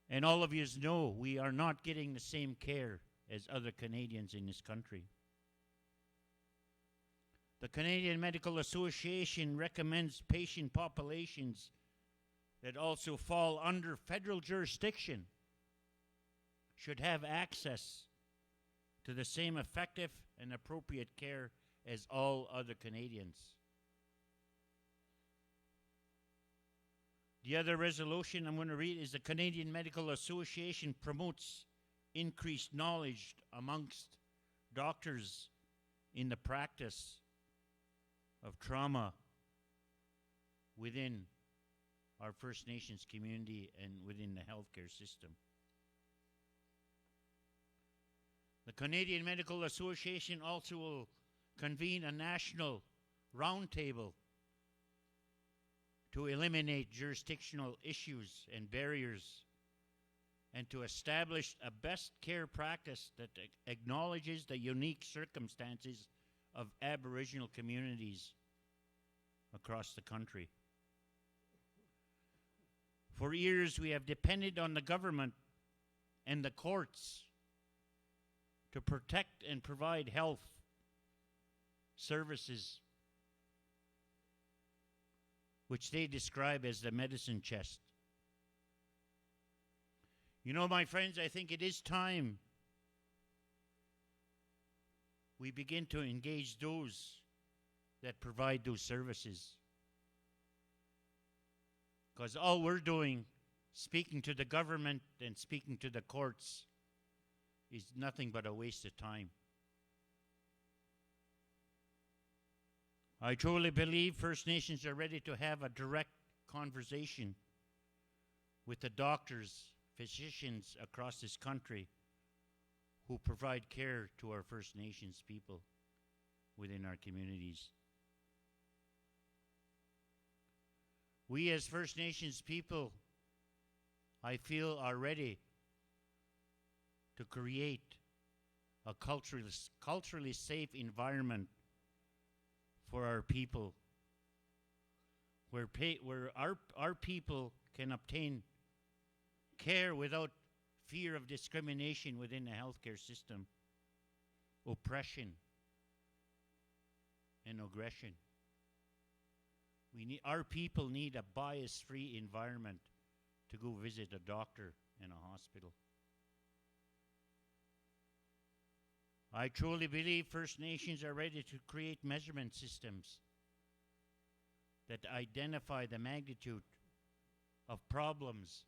And all of you know we are not getting the same care as other Canadians in this country. The Canadian Medical Association recommends patient populations that also fall under federal jurisdiction should have access to the same effective and appropriate care as all other Canadians. The other resolution I'm going to read is the Canadian Medical Association promotes increased knowledge amongst doctors in the practice of trauma within our First Nations community and within the healthcare system. The Canadian Medical Association also will convene a national roundtable to eliminate jurisdictional issues and barriers and to establish a best care practice that acknowledges the unique circumstances of Aboriginal communities across the country. For years, we have depended on the government and the courts to protect and provide health services, which they describe as the medicine chest. You know, my friends, I think it is time we begin to engage those that provide those services. Because all we're doing, speaking to the government and speaking to the courts, is nothing but a waste of time. I truly believe First Nations are ready to have a direct conversation with the doctors, physicians across this country who provide care to our First Nations people within our communities. We as First Nations people, I feel, are ready to create a culturally safe environment for our people, where our people can obtain care without fear of discrimination within the healthcare system, oppression, and aggression. Our people need a bias-free environment to go visit a doctor in a hospital. I truly believe First Nations are ready to create measurement systems that identify the magnitude of problems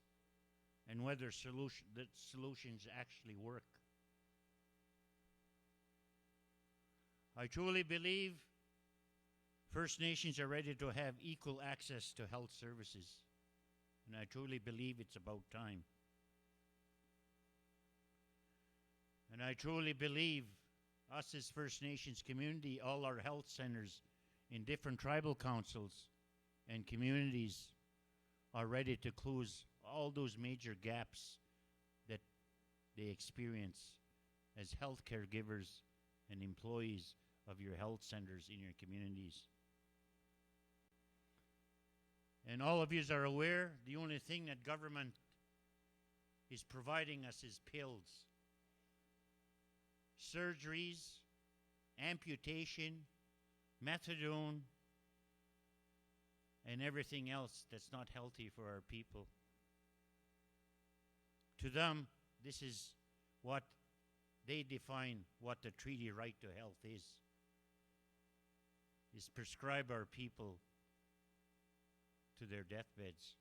and whether solutions actually work. I truly believe First Nations are ready to have equal access to health services, and I truly believe it's about time. And I truly believe us as First Nations community, all our health centers in different tribal councils and communities are ready to close all those major gaps that they experience as health caregivers and employees of your health centers in your communities. And all of you are aware, the only thing that government is providing us is pills, surgeries, amputation, methadone, and everything else that's not healthy for our people. To them, this is what they define what the treaty right to health is prescribe our people to their deathbeds.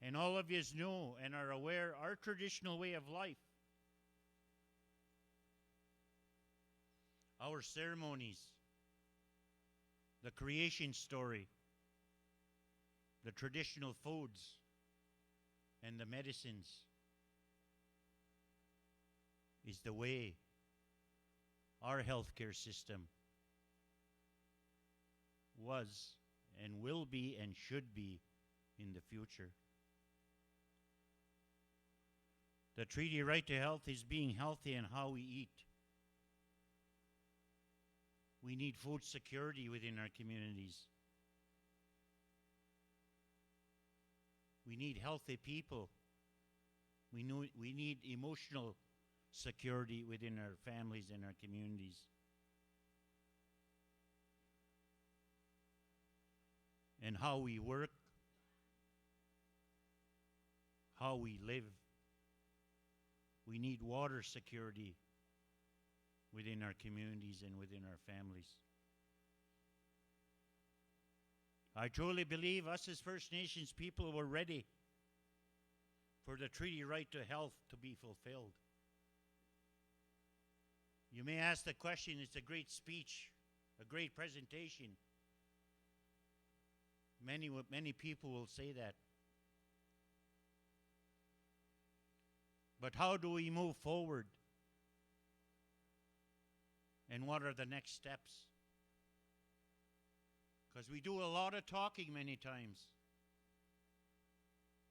And all of you know and are aware our traditional way of life, our ceremonies, the creation story, the traditional foods, and the medicines is the way our healthcare system was and will be and should be in the future. The treaty right to health is being healthy in how we eat. We need food security within our communities. We need healthy people. We need emotional security within our families and our communities. And how we work, how we live. We need water security within our communities and within our families. I truly believe us as First Nations people were ready for the treaty right to health to be fulfilled. You may ask the question, it's a great speech, a great presentation. Many people will say that. But how do we move forward? And what are the next steps? Because we do a lot of talking many times,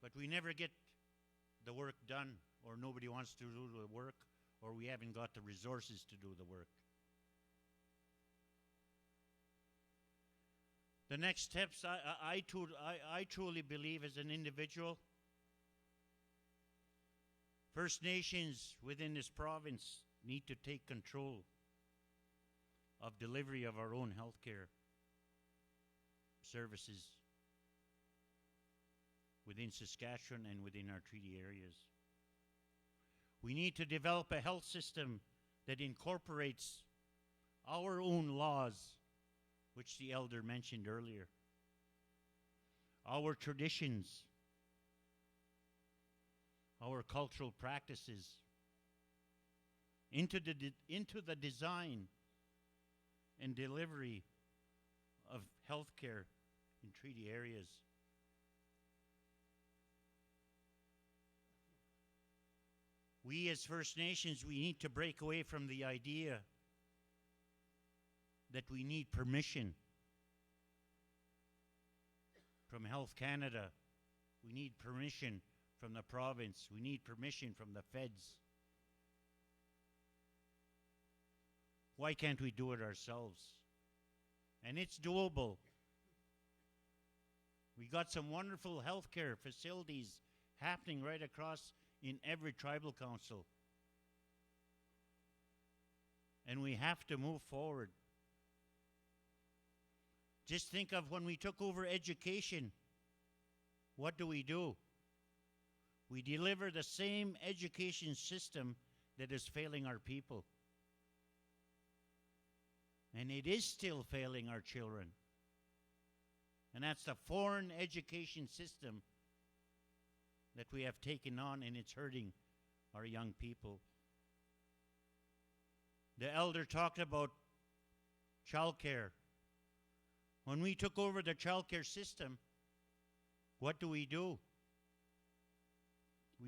but we never get the work done, or nobody wants to do the work, or we haven't got the resources to do the work. The next steps, I truly believe as an individual, First Nations within this province need to take control of delivery of our own health care services within Saskatchewan and within our treaty areas. We need to develop a health system that incorporates our own laws, which the elder mentioned earlier, our traditions, our cultural practices, into the design and delivery of health care in treaty areas. We as First Nations, we need to break away from the idea that we need permission from Health Canada. We need permission from the province. We need permission from the feds. Why can't we do it ourselves? And it's doable. We got some wonderful healthcare facilities happening right across in every tribal council. And we have to move forward. Just think of when we took over education. What do? We deliver the same education system that is failing our people. And it is still failing our children. And that's the foreign education system that we have taken on, and it's hurting our young people. The elder talked about childcare. When we took over the childcare system, what do? We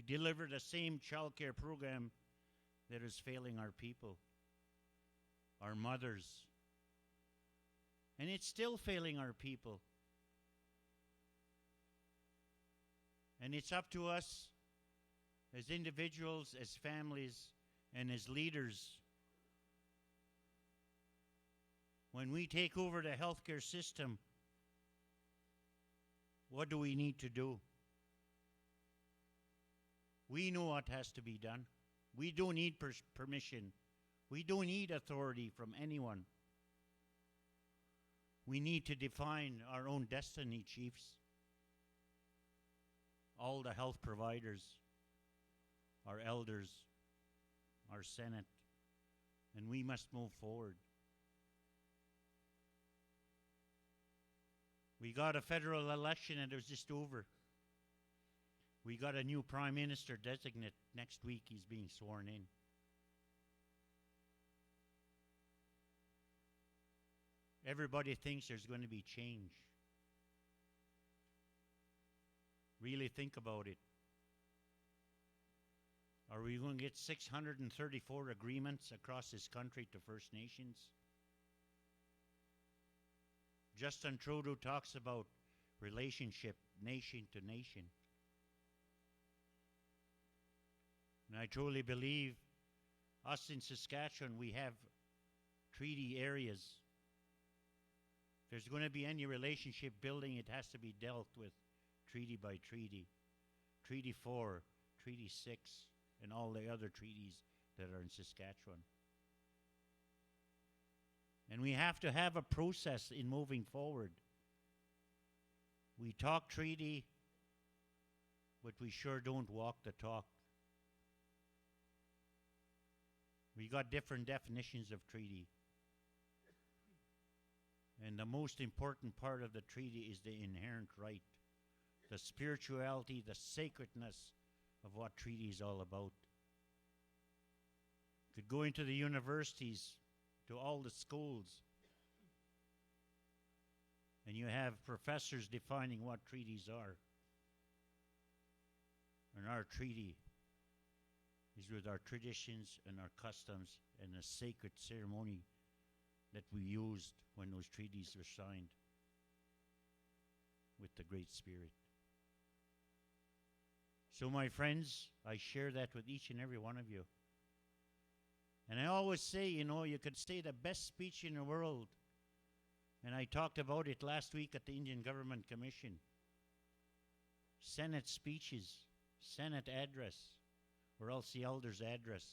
deliver the same childcare program that is failing our people, our mothers. And it's still failing our people. And it's up to us as individuals, as families, and as leaders. When we take over the healthcare system, what do we need to do? We know what has to be done. We don't need permission. We don't need authority from anyone. We need to define our own destiny, chiefs. All the health providers, our elders, our Senate, and we must move forward. We got a federal election and it was just over. We got a new Prime Minister designate. Next week he's being sworn in. Everybody thinks there's going to be change. Really think about it. Are we going to get 634 agreements across this country to First Nations? Justin Trudeau talks about relationship nation to nation. And I truly believe us in Saskatchewan, we have treaty areas. If there's going to be any relationship building, it has to be dealt with treaty by treaty. Treaty 4, Treaty 6, and all the other treaties that are in Saskatchewan. And we have to have a process in moving forward. We talk treaty, but we sure don't walk the talk. We got different definitions of treaty. And the most important part of the treaty is the inherent right, the spirituality, the sacredness of what treaty is all about. You could go into the universities, to all the schools, and you have professors defining what treaties are. And our treaty is with our traditions and our customs and the sacred ceremony that we used when those treaties were signed with the Great Spirit. So my friends, I share that with each and every one of you. And I always say, you could say the best speech in the world. And I talked about it last week at the Indian Government Commission. Senate speeches, Senate address, or else the elders' address.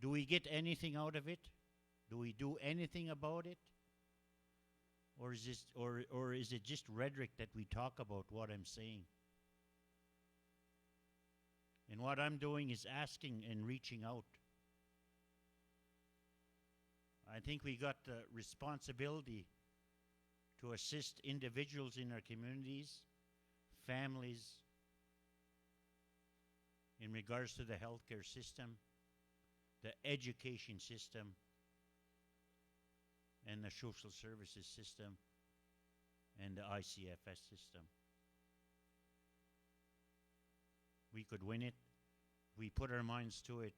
Do we get anything out of it? Do we do anything about it? Or is it just rhetoric that we talk about what I'm saying? And what I'm doing is asking and reaching out. I think we got the responsibility to assist individuals in our communities, families, in regards to the healthcare system, the education system, and the social services system and the ICFS system. We could win it. We put our minds to it.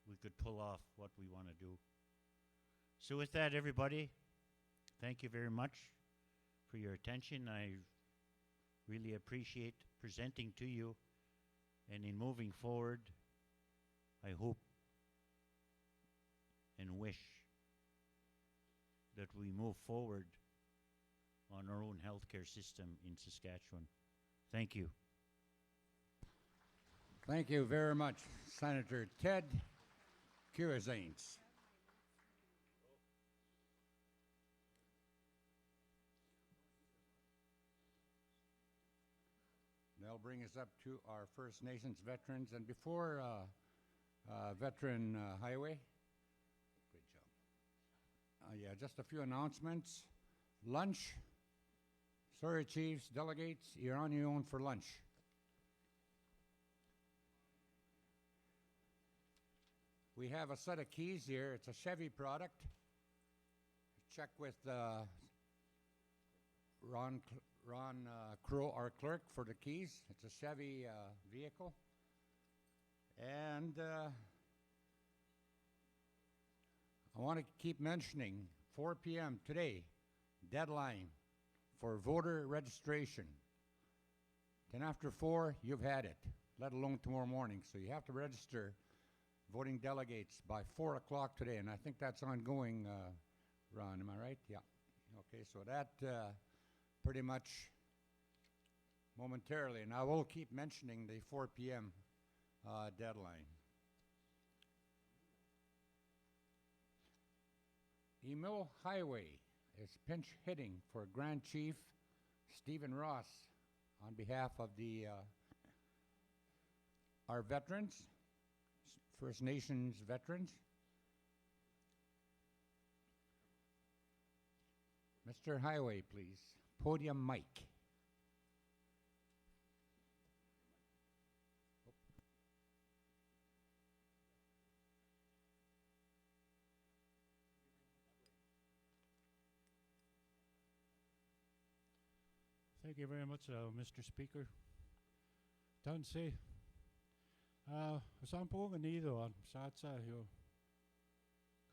We could pull off what we want to do. So with that, everybody, thank you very much for your attention. I really appreciate presenting to you. And in moving forward, I hope and wish that we move forward on our own healthcare system in Saskatchewan. Thank you. Thank you very much, Senator Ted Cuizanes. That'll bring us up to our First Nations veterans. And before Veteran Highway, great job. Yeah, just a few announcements. Lunch. Sorry, Chiefs, delegates, you're on your own for lunch. We have a set of keys here. It's a Chevy product. Check with Ron Crow, our clerk, for the keys. It's a Chevy vehicle. And I want to keep mentioning 4 p.m. today, deadline for voter registration. 10 after 4, you've had it, let alone tomorrow morning. So you have to register voting delegates by 4 o'clock today. And I think that's ongoing, Ron, am I right? Yeah. Okay, so that pretty much momentarily. And I will keep mentioning the 4 p.m. Deadline. Emil Highway is pinch hitting for Grand Chief Stephen Ross on behalf of the our veterans, First Nations veterans. Mr. Highway, please. Podium mic. Thank you very much, Mr. Speaker. Tansi, saan puhuga niidu on, saad sa ju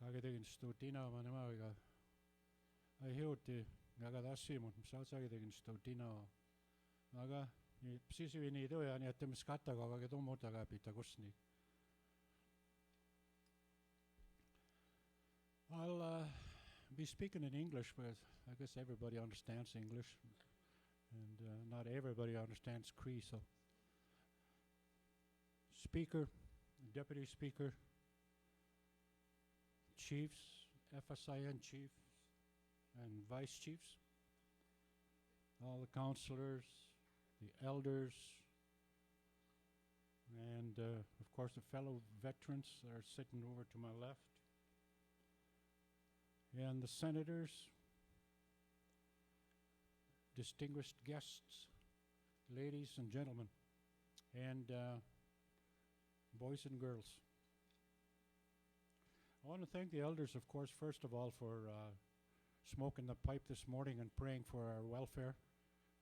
kage tegin stuutina manemaga. Ai hiuti aga tassimut, saad sa tegin stuutina. Aga sisi niidu ja nii et mis kattaga kage tummuta pita kusni. I'll be speaking in English, but I guess everybody understands English. And not everybody understands Cree, so. Speaker, Deputy Speaker, Chiefs, FSIN Chiefs, and Vice Chiefs, all the councillors, the elders, and of course the fellow veterans that are sitting over to my left, and the senators, distinguished guests, ladies and gentlemen, and boys and girls. I want to thank the elders, of course, first of all, for smoking the pipe this morning and praying for our welfare.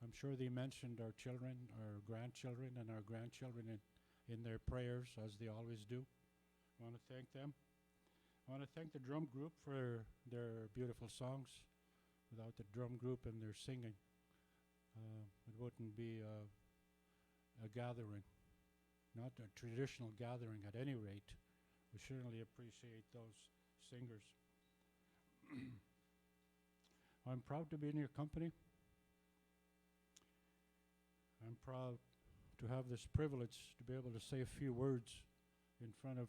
I'm sure they mentioned our children, our grandchildren, and our grandchildren in their prayers, as they always do. I want to thank them. I want to thank the drum group for their beautiful songs. Without the drum group and their singing, it wouldn't be a gathering, not a traditional gathering at any rate. We certainly appreciate those singers. I'm proud to be in your company. I'm proud to have this privilege to be able to say a few words in front of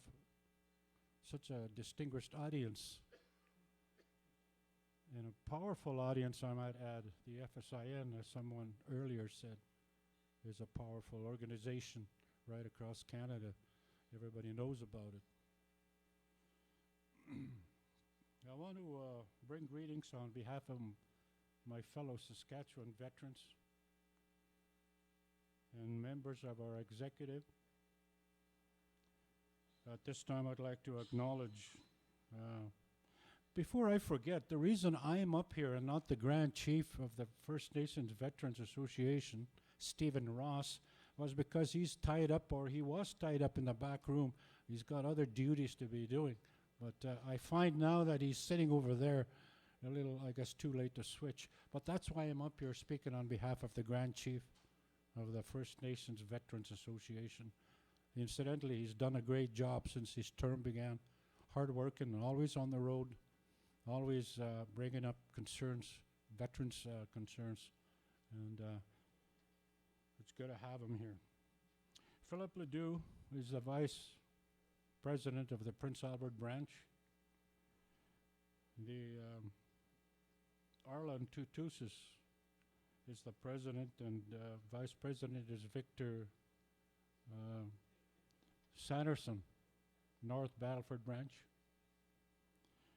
such a distinguished audience. And a powerful audience, I might add. The FSIN, as someone earlier said, is a powerful organization right across Canada. Everybody knows about it. I want to bring greetings on behalf of my fellow Saskatchewan veterans and members of our executive. At this time, I'd like to acknowledge before I forget, the reason I'm up here and not the Grand Chief of the First Nations Veterans Association, Stephen Ross, was because he's tied up, or he was tied up in the back room. He's got other duties to be doing. But I find now that he's sitting over there, a little, I guess, too late to switch. But that's why I'm up here speaking on behalf of the Grand Chief of the First Nations Veterans Association. Incidentally, he's done a great job since his term began. Hard-working and always on the road, always bringing up concerns, veterans' concerns. And it's good to have him here. Philip Ledoux is the Vice President of the Prince Albert branch. The Arlen Tutusis is the President, and Vice President is Victor Sanderson, North Battleford branch.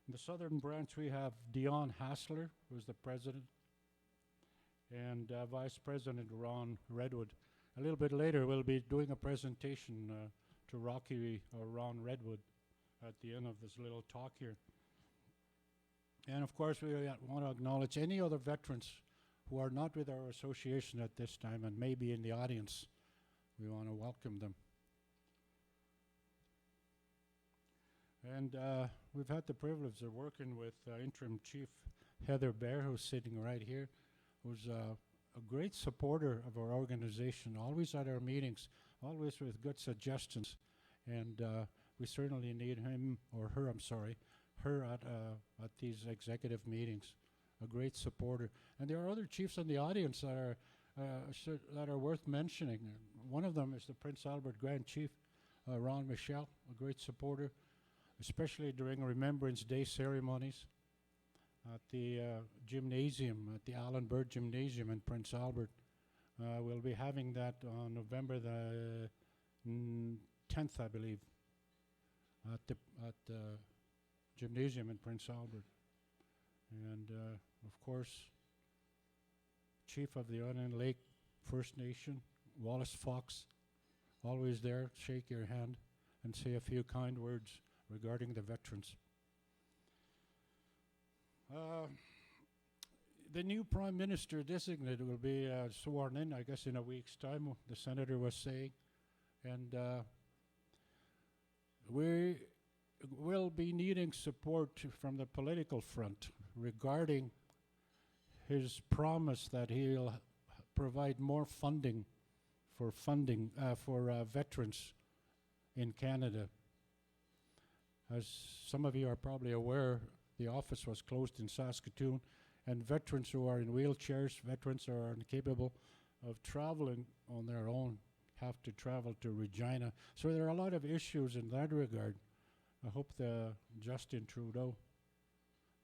In the Southern branch, we have Dion Hassler, who's the President, and Vice President Ron Redwood. A little bit later, we'll be doing a presentation to Rocky or Ron Redwood at the end of this little talk here. And of course, we want to acknowledge any other veterans who are not with our association at this time and may be in the audience. We want to welcome them. And we've had the privilege of working with Interim Chief Heather Bear, who's sitting right here, who's a great supporter of our organization, always at our meetings, always with good suggestions. And we certainly need him, or her, I'm sorry, her at these executive meetings. A great supporter. And there are other chiefs in the audience that are worth mentioning. One of them is the Prince Albert Grand Chief, Ron Michel, a great supporter, especially during Remembrance Day ceremonies at the gymnasium, at the Allen Bird Gymnasium in Prince Albert. We'll be having that on November the 10th, I believe, at the gymnasium in Prince Albert. And of course, Chief of the Onion Lake First Nation, Wallace Fox, always there, shake your hand and say a few kind words regarding the veterans. The new Prime Minister designate will be sworn in, I guess, in a week's time, the Senator was saying. And we will be needing support from the political front regarding his promise that he'll provide more funding for veterans in Canada. As some of you are probably aware, the office was closed in Saskatoon, and veterans who are in wheelchairs, veterans who are incapable of traveling on their own, have to travel to Regina. So there are a lot of issues in that regard. I hope Justin Trudeau,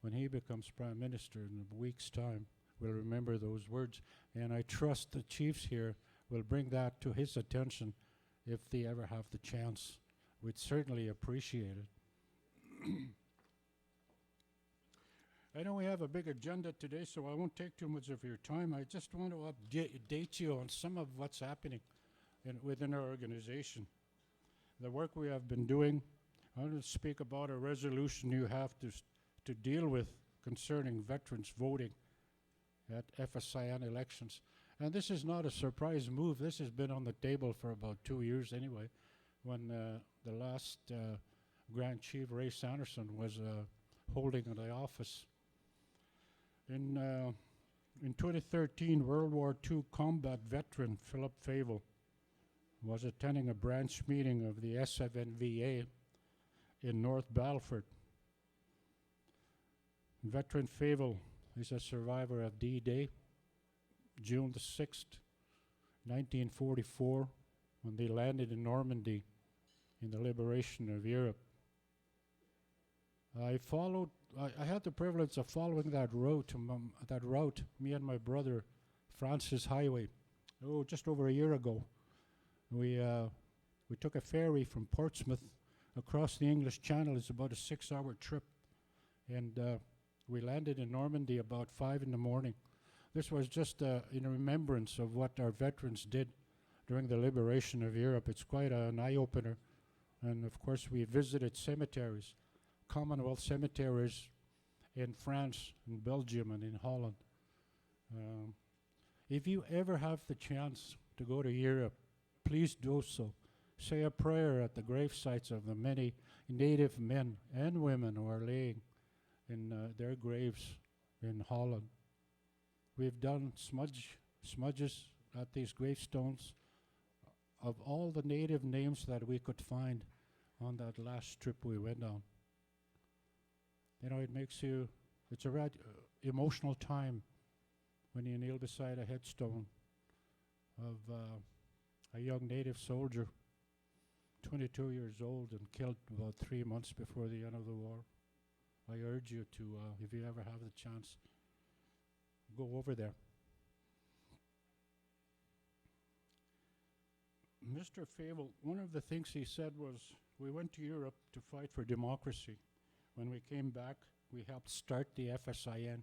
when he becomes Prime Minister in a week's time, will remember those words. And I trust the chiefs here will bring that to his attention if they ever have the chance. We'd certainly appreciate it. I know we have a big agenda today, so I won't take too much of your time. I just want to update you on some of what's happening within our organization. The work we have been doing. I want to speak about a resolution you have to deal with concerning veterans voting at FSIN elections. And this is not a surprise move. This has been on the table for about 2 years anyway, when the last Grand Chief Ray Sanderson was holding the office. In 2013, World War II combat veteran Philip Favel was attending a branch meeting of the SFNVA in North Battleford. Veteran Favel is a survivor of D-Day, June the 6th, 1944, when they landed in Normandy in the liberation of Europe. I had the privilege of following that route, me and my brother, Francis Highway, just over a year ago. We took a ferry from Portsmouth across the English Channel. It's about a 6-hour trip. And we landed in Normandy about 5 in the morning. This was just in remembrance of what our veterans did during the liberation of Europe. It's quite an eye-opener. And of course, we visited cemeteries, Commonwealth cemeteries in France, in Belgium, and in Holland. If you ever have the chance to go to Europe, please do so. Say a prayer at the grave sites of the many native men and women who are laying in their graves in Holland. We've done smudges at these gravestones of all the native names that we could find on that last trip we went on. You know, it's a emotional time when you kneel beside a headstone of a young native soldier, 22 years old and killed about 3 months before the end of the war. I urge you to, if you ever have the chance, go over there. Mr. Fable, one of the things he said was, we went to Europe to fight for democracy. When we came back, we helped start the FSIN.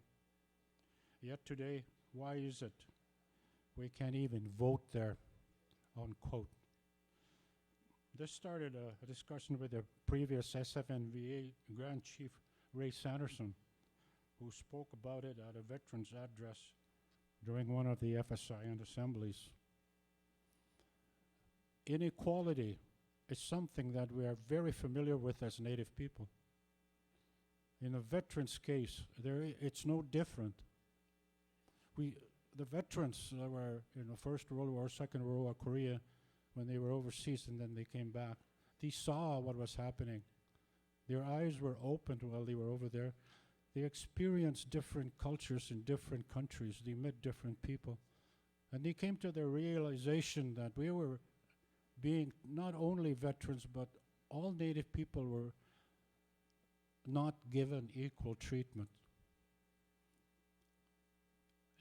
Yet today, why is it we can't even vote there, unquote? This started a discussion with the previous SFNVA Grand Chief Ray Sanderson, who spoke about it at a veterans address during one of the FSIN assemblies. Inequality is something that we are very familiar with as Native people. In a veteran's case, it's no different. The veterans that were in the First World War, Second World War, Korea, when they were overseas and then they came back, they saw what was happening. Their eyes were opened while they were over there. They experienced different cultures in different countries. They met different people. And they came to the realization that we were being not only veterans, but all Native people were not given equal treatment.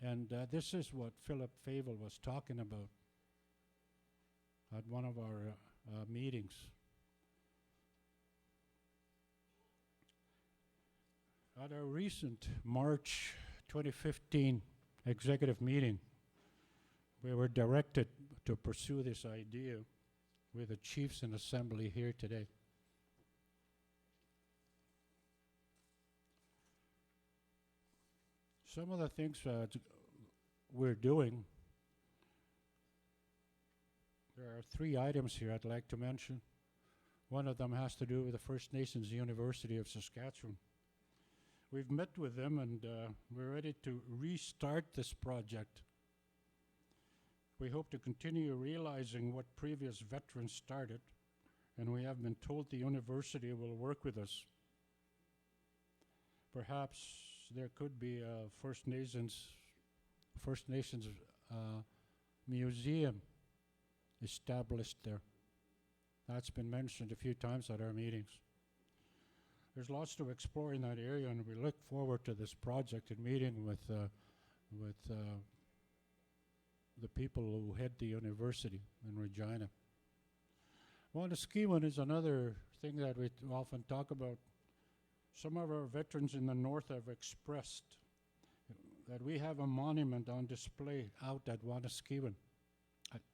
And this is what Philip Fable was talking about at one of our meetings. At our recent March 2015 executive meeting, we were directed to pursue this idea with the chiefs in assembly here today. Some of the things we're doing, there are 3 items here I'd like to mention. One of them has to do with the First Nations University of Saskatchewan. We've met with them and we're ready to restart this project. We hope to continue realizing what previous veterans started, and we have been told the university will work with us. Perhaps there could be a First Nations museum established there. That's been mentioned a few times at our meetings. There's lots to explore in that area, and we look forward to this project and meeting with the people who head the university in Regina. Wanaskiwin is another thing that we often talk about. Some of our veterans in the north have expressed that we have a monument on display out at Wanaskiwin.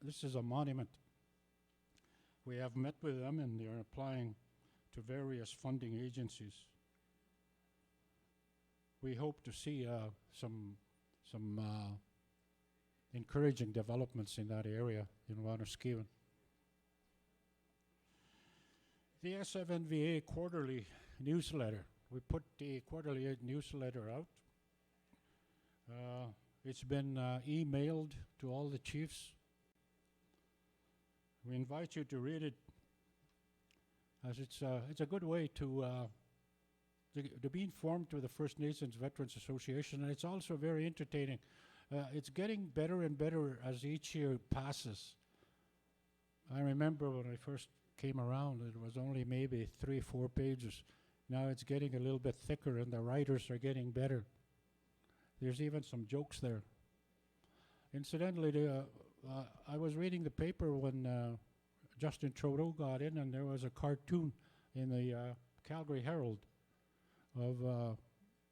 This is a monument. We have met with them and they're applying to various funding agencies. We hope to see some encouraging developments in that area in Wanaskiwin. The SFNVA quarterly newsletter. We put the quarterly newsletter out. It's been emailed to all the chiefs. We invite you to read it, as it's a good way to be informed with the First Nations Veterans Association, and it's also very entertaining. It's getting better and better as each year passes. I remember when I first came around, it was only maybe 3 or 4 pages. Now it's getting a little bit thicker and the writers are getting better. There's even some jokes there. Incidentally, I was reading the paper when Justin Trudeau got in, and there was a cartoon in the Calgary Herald of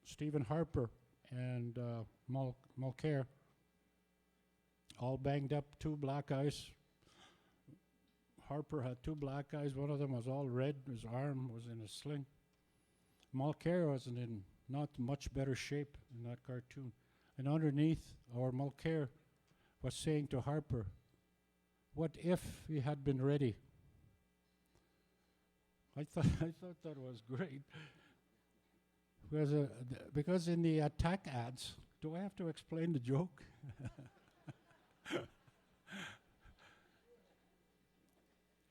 Stephen Harper and Mulcair, all banged up, 2 black eyes. Harper had 2 black eyes. One of them was all red. His arm was in a sling. Mulcair was in not much better shape in that cartoon. And underneath, our Mulcair was saying to Harper, "What if he had been ready?" I thought that was great. Because in the attack ads, do I have to explain the joke?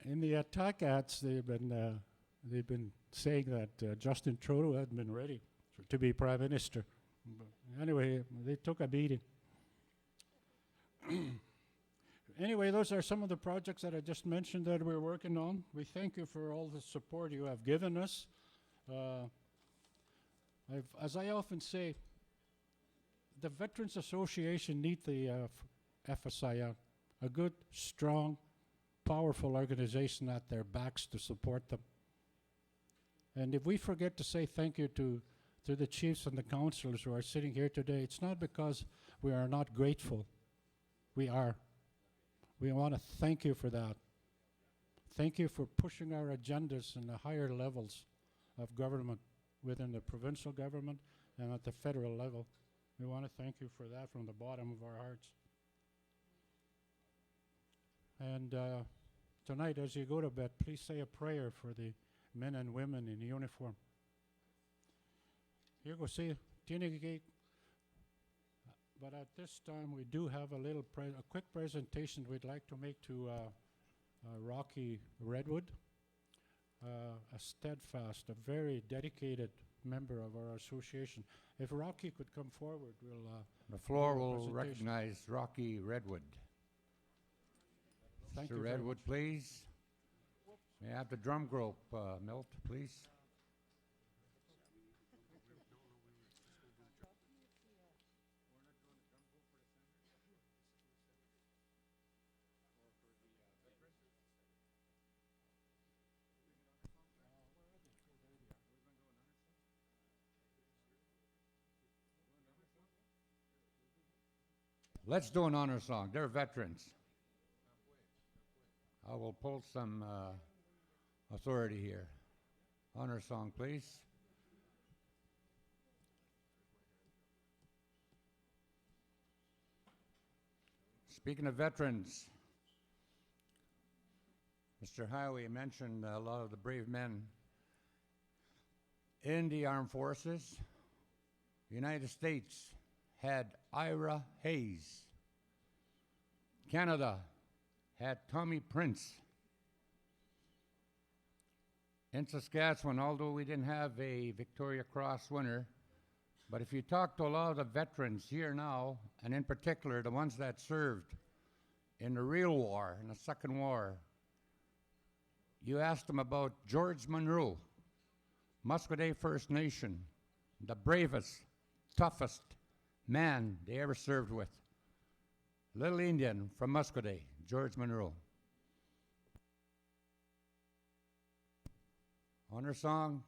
In the attack ads, they've been saying that Justin Trudeau hadn't been ready to be prime minister. But anyway, they took a beating. Anyway, those are some of the projects that I just mentioned that we're working on. We thank you for all the support you have given us. As I often say, the Veterans Association need the FSIN, a good, strong, powerful organization at their backs to support them. And if we forget to say thank you to the chiefs and the councillors who are sitting here today, it's not because we are not grateful. We are. We want to thank you for that. Thank you for pushing our agendas in the higher levels of government, within the provincial government and at the federal level. We want to thank you for that from the bottom of our hearts. And tonight, as you go to bed, please say a prayer for the men and women in uniform. Here go see Tinigate. But at this time, we do have a quick presentation we'd like to make to Rocky Redwood, a steadfast, a very dedicated member of our association. If Rocky could come forward, we'll. The floor do a will presentation. recognize Rocky Redwood. Thank you Mr. very Redwood, much. please. May I have the drum group, Milt, please? Let's do an honor song. They're veterans. I will pull some authority here. Honor song, please. Speaking of veterans, Mr. Highway mentioned a lot of the brave men in the armed forces. The United States had Ira Hayes. Canada had Tommy Prince. In Saskatchewan, although we didn't have a Victoria Cross winner, but if you talk to a lot of the veterans here now, and in particular the ones that served in the real war, in the Second War, you ask them about George Monroe, Musqueam First Nation, the bravest, toughest man they ever served with. Little Indian from Musqueam, George Monroe. Honor song,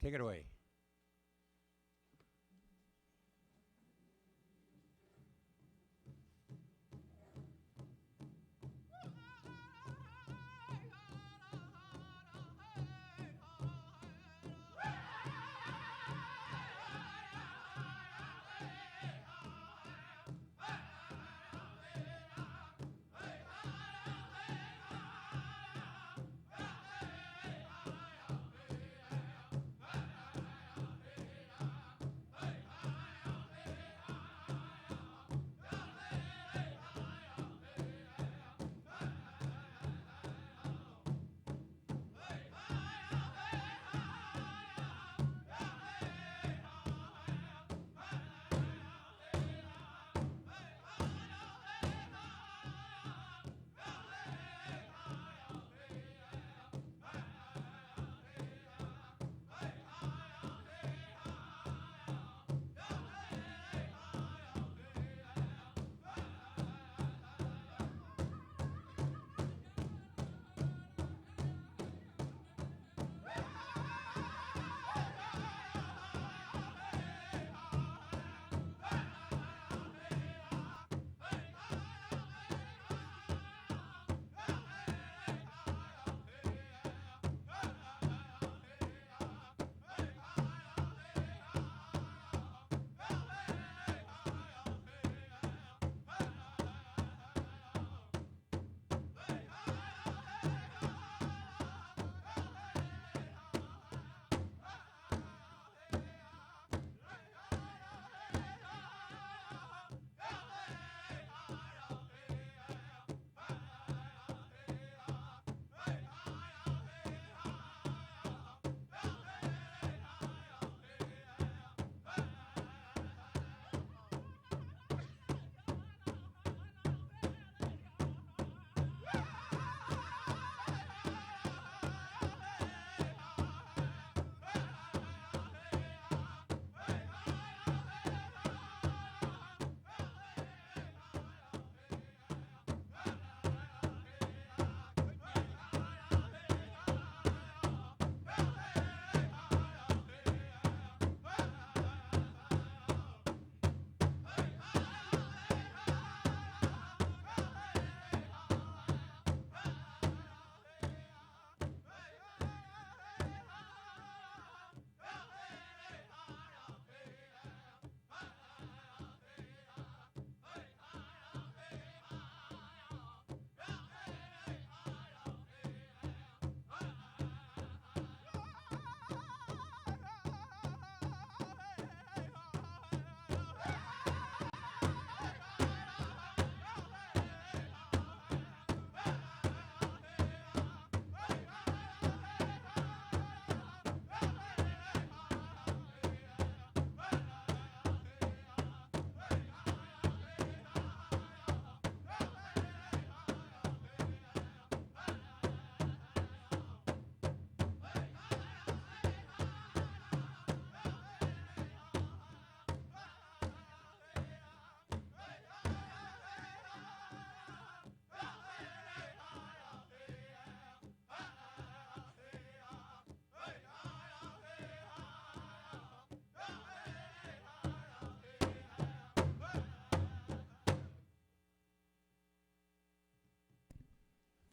take it away.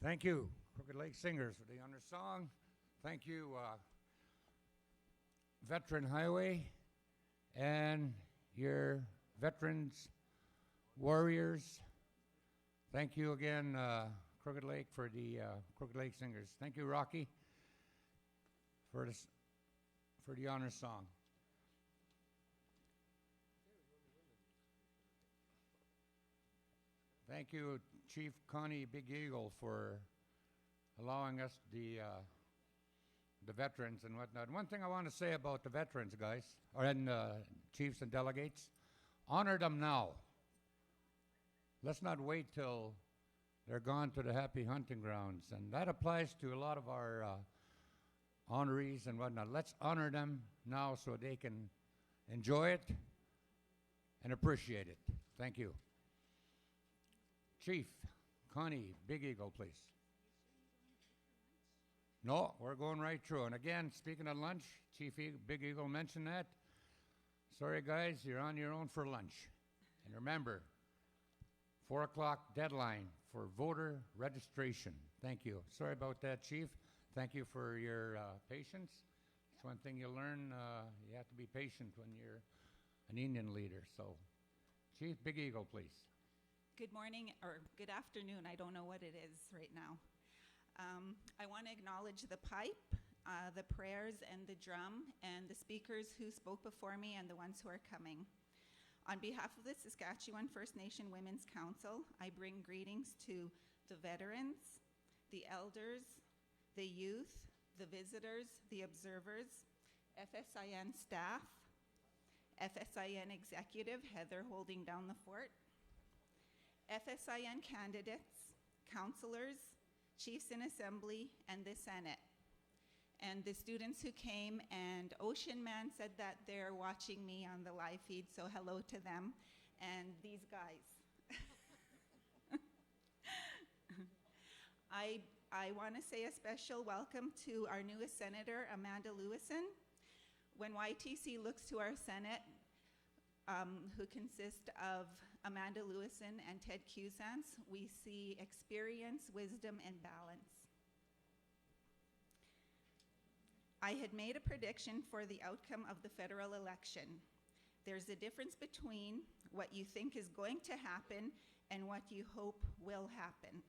Thank you, Crooked Lake Singers, for the honor song. Thank you, Veteran Highway, and your veterans, warriors. Thank you again, Crooked Lake, for the Crooked Lake Singers. Thank you, Rocky, for this, for the honor song. Thank you, Chief Connie Big Eagle, for allowing us the veterans and whatnot. One thing I want to say about the veterans, guys, and chiefs and delegates, honor them now. Let's not wait till they're gone to the happy hunting grounds. And that applies to a lot of our honorees and whatnot. Let's honor them now so they can enjoy it and appreciate it. Thank you. Chief Connie Big Eagle, please. No, we're going right through. And again, speaking of lunch, Chief Big Eagle mentioned that. Sorry, guys, you're on your own for lunch. And remember, 4 o'clock deadline for voter registration. Thank you. Sorry about that, Chief. Thank you for your patience. It's one thing you learn. You have to be patient when you're an Indian leader. So, Chief Big Eagle, please. Good morning, or good afternoon. I don't know what it is right now. I want to acknowledge the pipe, the prayers, and the drum, and the speakers who spoke before me and the ones who are coming. On behalf of the Saskatchewan First Nation Women's Council, I bring greetings to the veterans, the elders, the youth, the visitors, the observers, FSIN staff, FSIN executive, Heather holding down the fort, FSIN candidates, councillors, chiefs in assembly, and the Senate. And the students who came, and Ocean Man said that they're watching me on the live feed, so hello to them, and these guys. I want to say a special welcome to our newest senator, Amanda Lewison. When YTC looks to our Senate, who consist of Amanda Lewison and Ted Cusance, we see experience, wisdom, and balance. I had made a prediction for the outcome of the federal election. There's a difference between what you think is going to happen and what you hope will happen.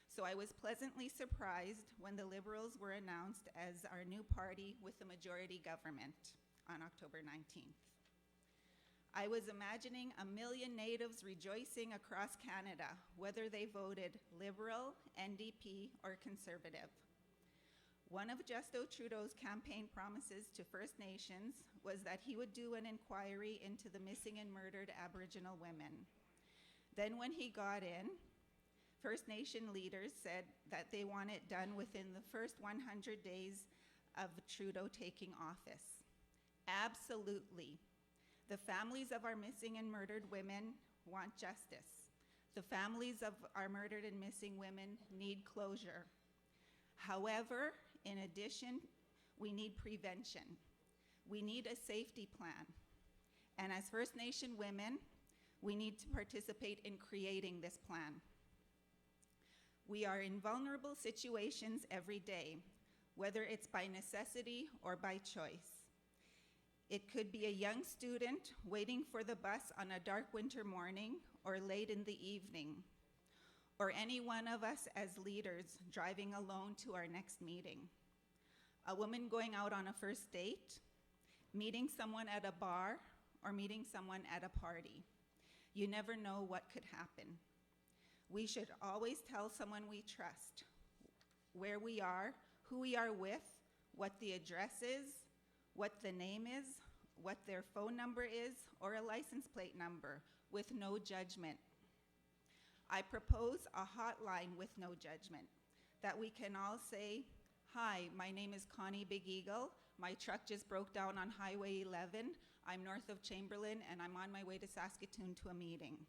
So I was pleasantly surprised when the Liberals were announced as our new party with the majority government on October 19th. I was imagining 1 million natives rejoicing across Canada, whether they voted Liberal, NDP, or Conservative. One of Justin Trudeau's campaign promises to First Nations was that he would do an inquiry into the missing and murdered Aboriginal women. Then when he got in, First Nation leaders said that they want it done within the first 100 days of Trudeau taking office. Absolutely. The families of our missing and murdered women want justice. The families of our murdered and missing women need closure. However, in addition, we need prevention. We need a safety plan. And as First Nation women, we need to participate in creating this plan. We are in vulnerable situations every day, whether it's by necessity or by choice. It could be a young student waiting for the bus on a dark winter morning or late in the evening, or any one of us as leaders driving alone to our next meeting. A woman going out on a first date, meeting someone at a bar, or meeting someone at a party. You never know what could happen. We should always tell someone we trust where we are, who we are with, what the address is, what the name is, what their phone number is, or a license plate number, with no judgment. I propose a hotline with no judgment, that we can all say, "Hi, my name is Connie Big Eagle. My truck just broke down on Highway 11. I'm north of Chamberlain, and I'm on my way to Saskatoon to a meeting."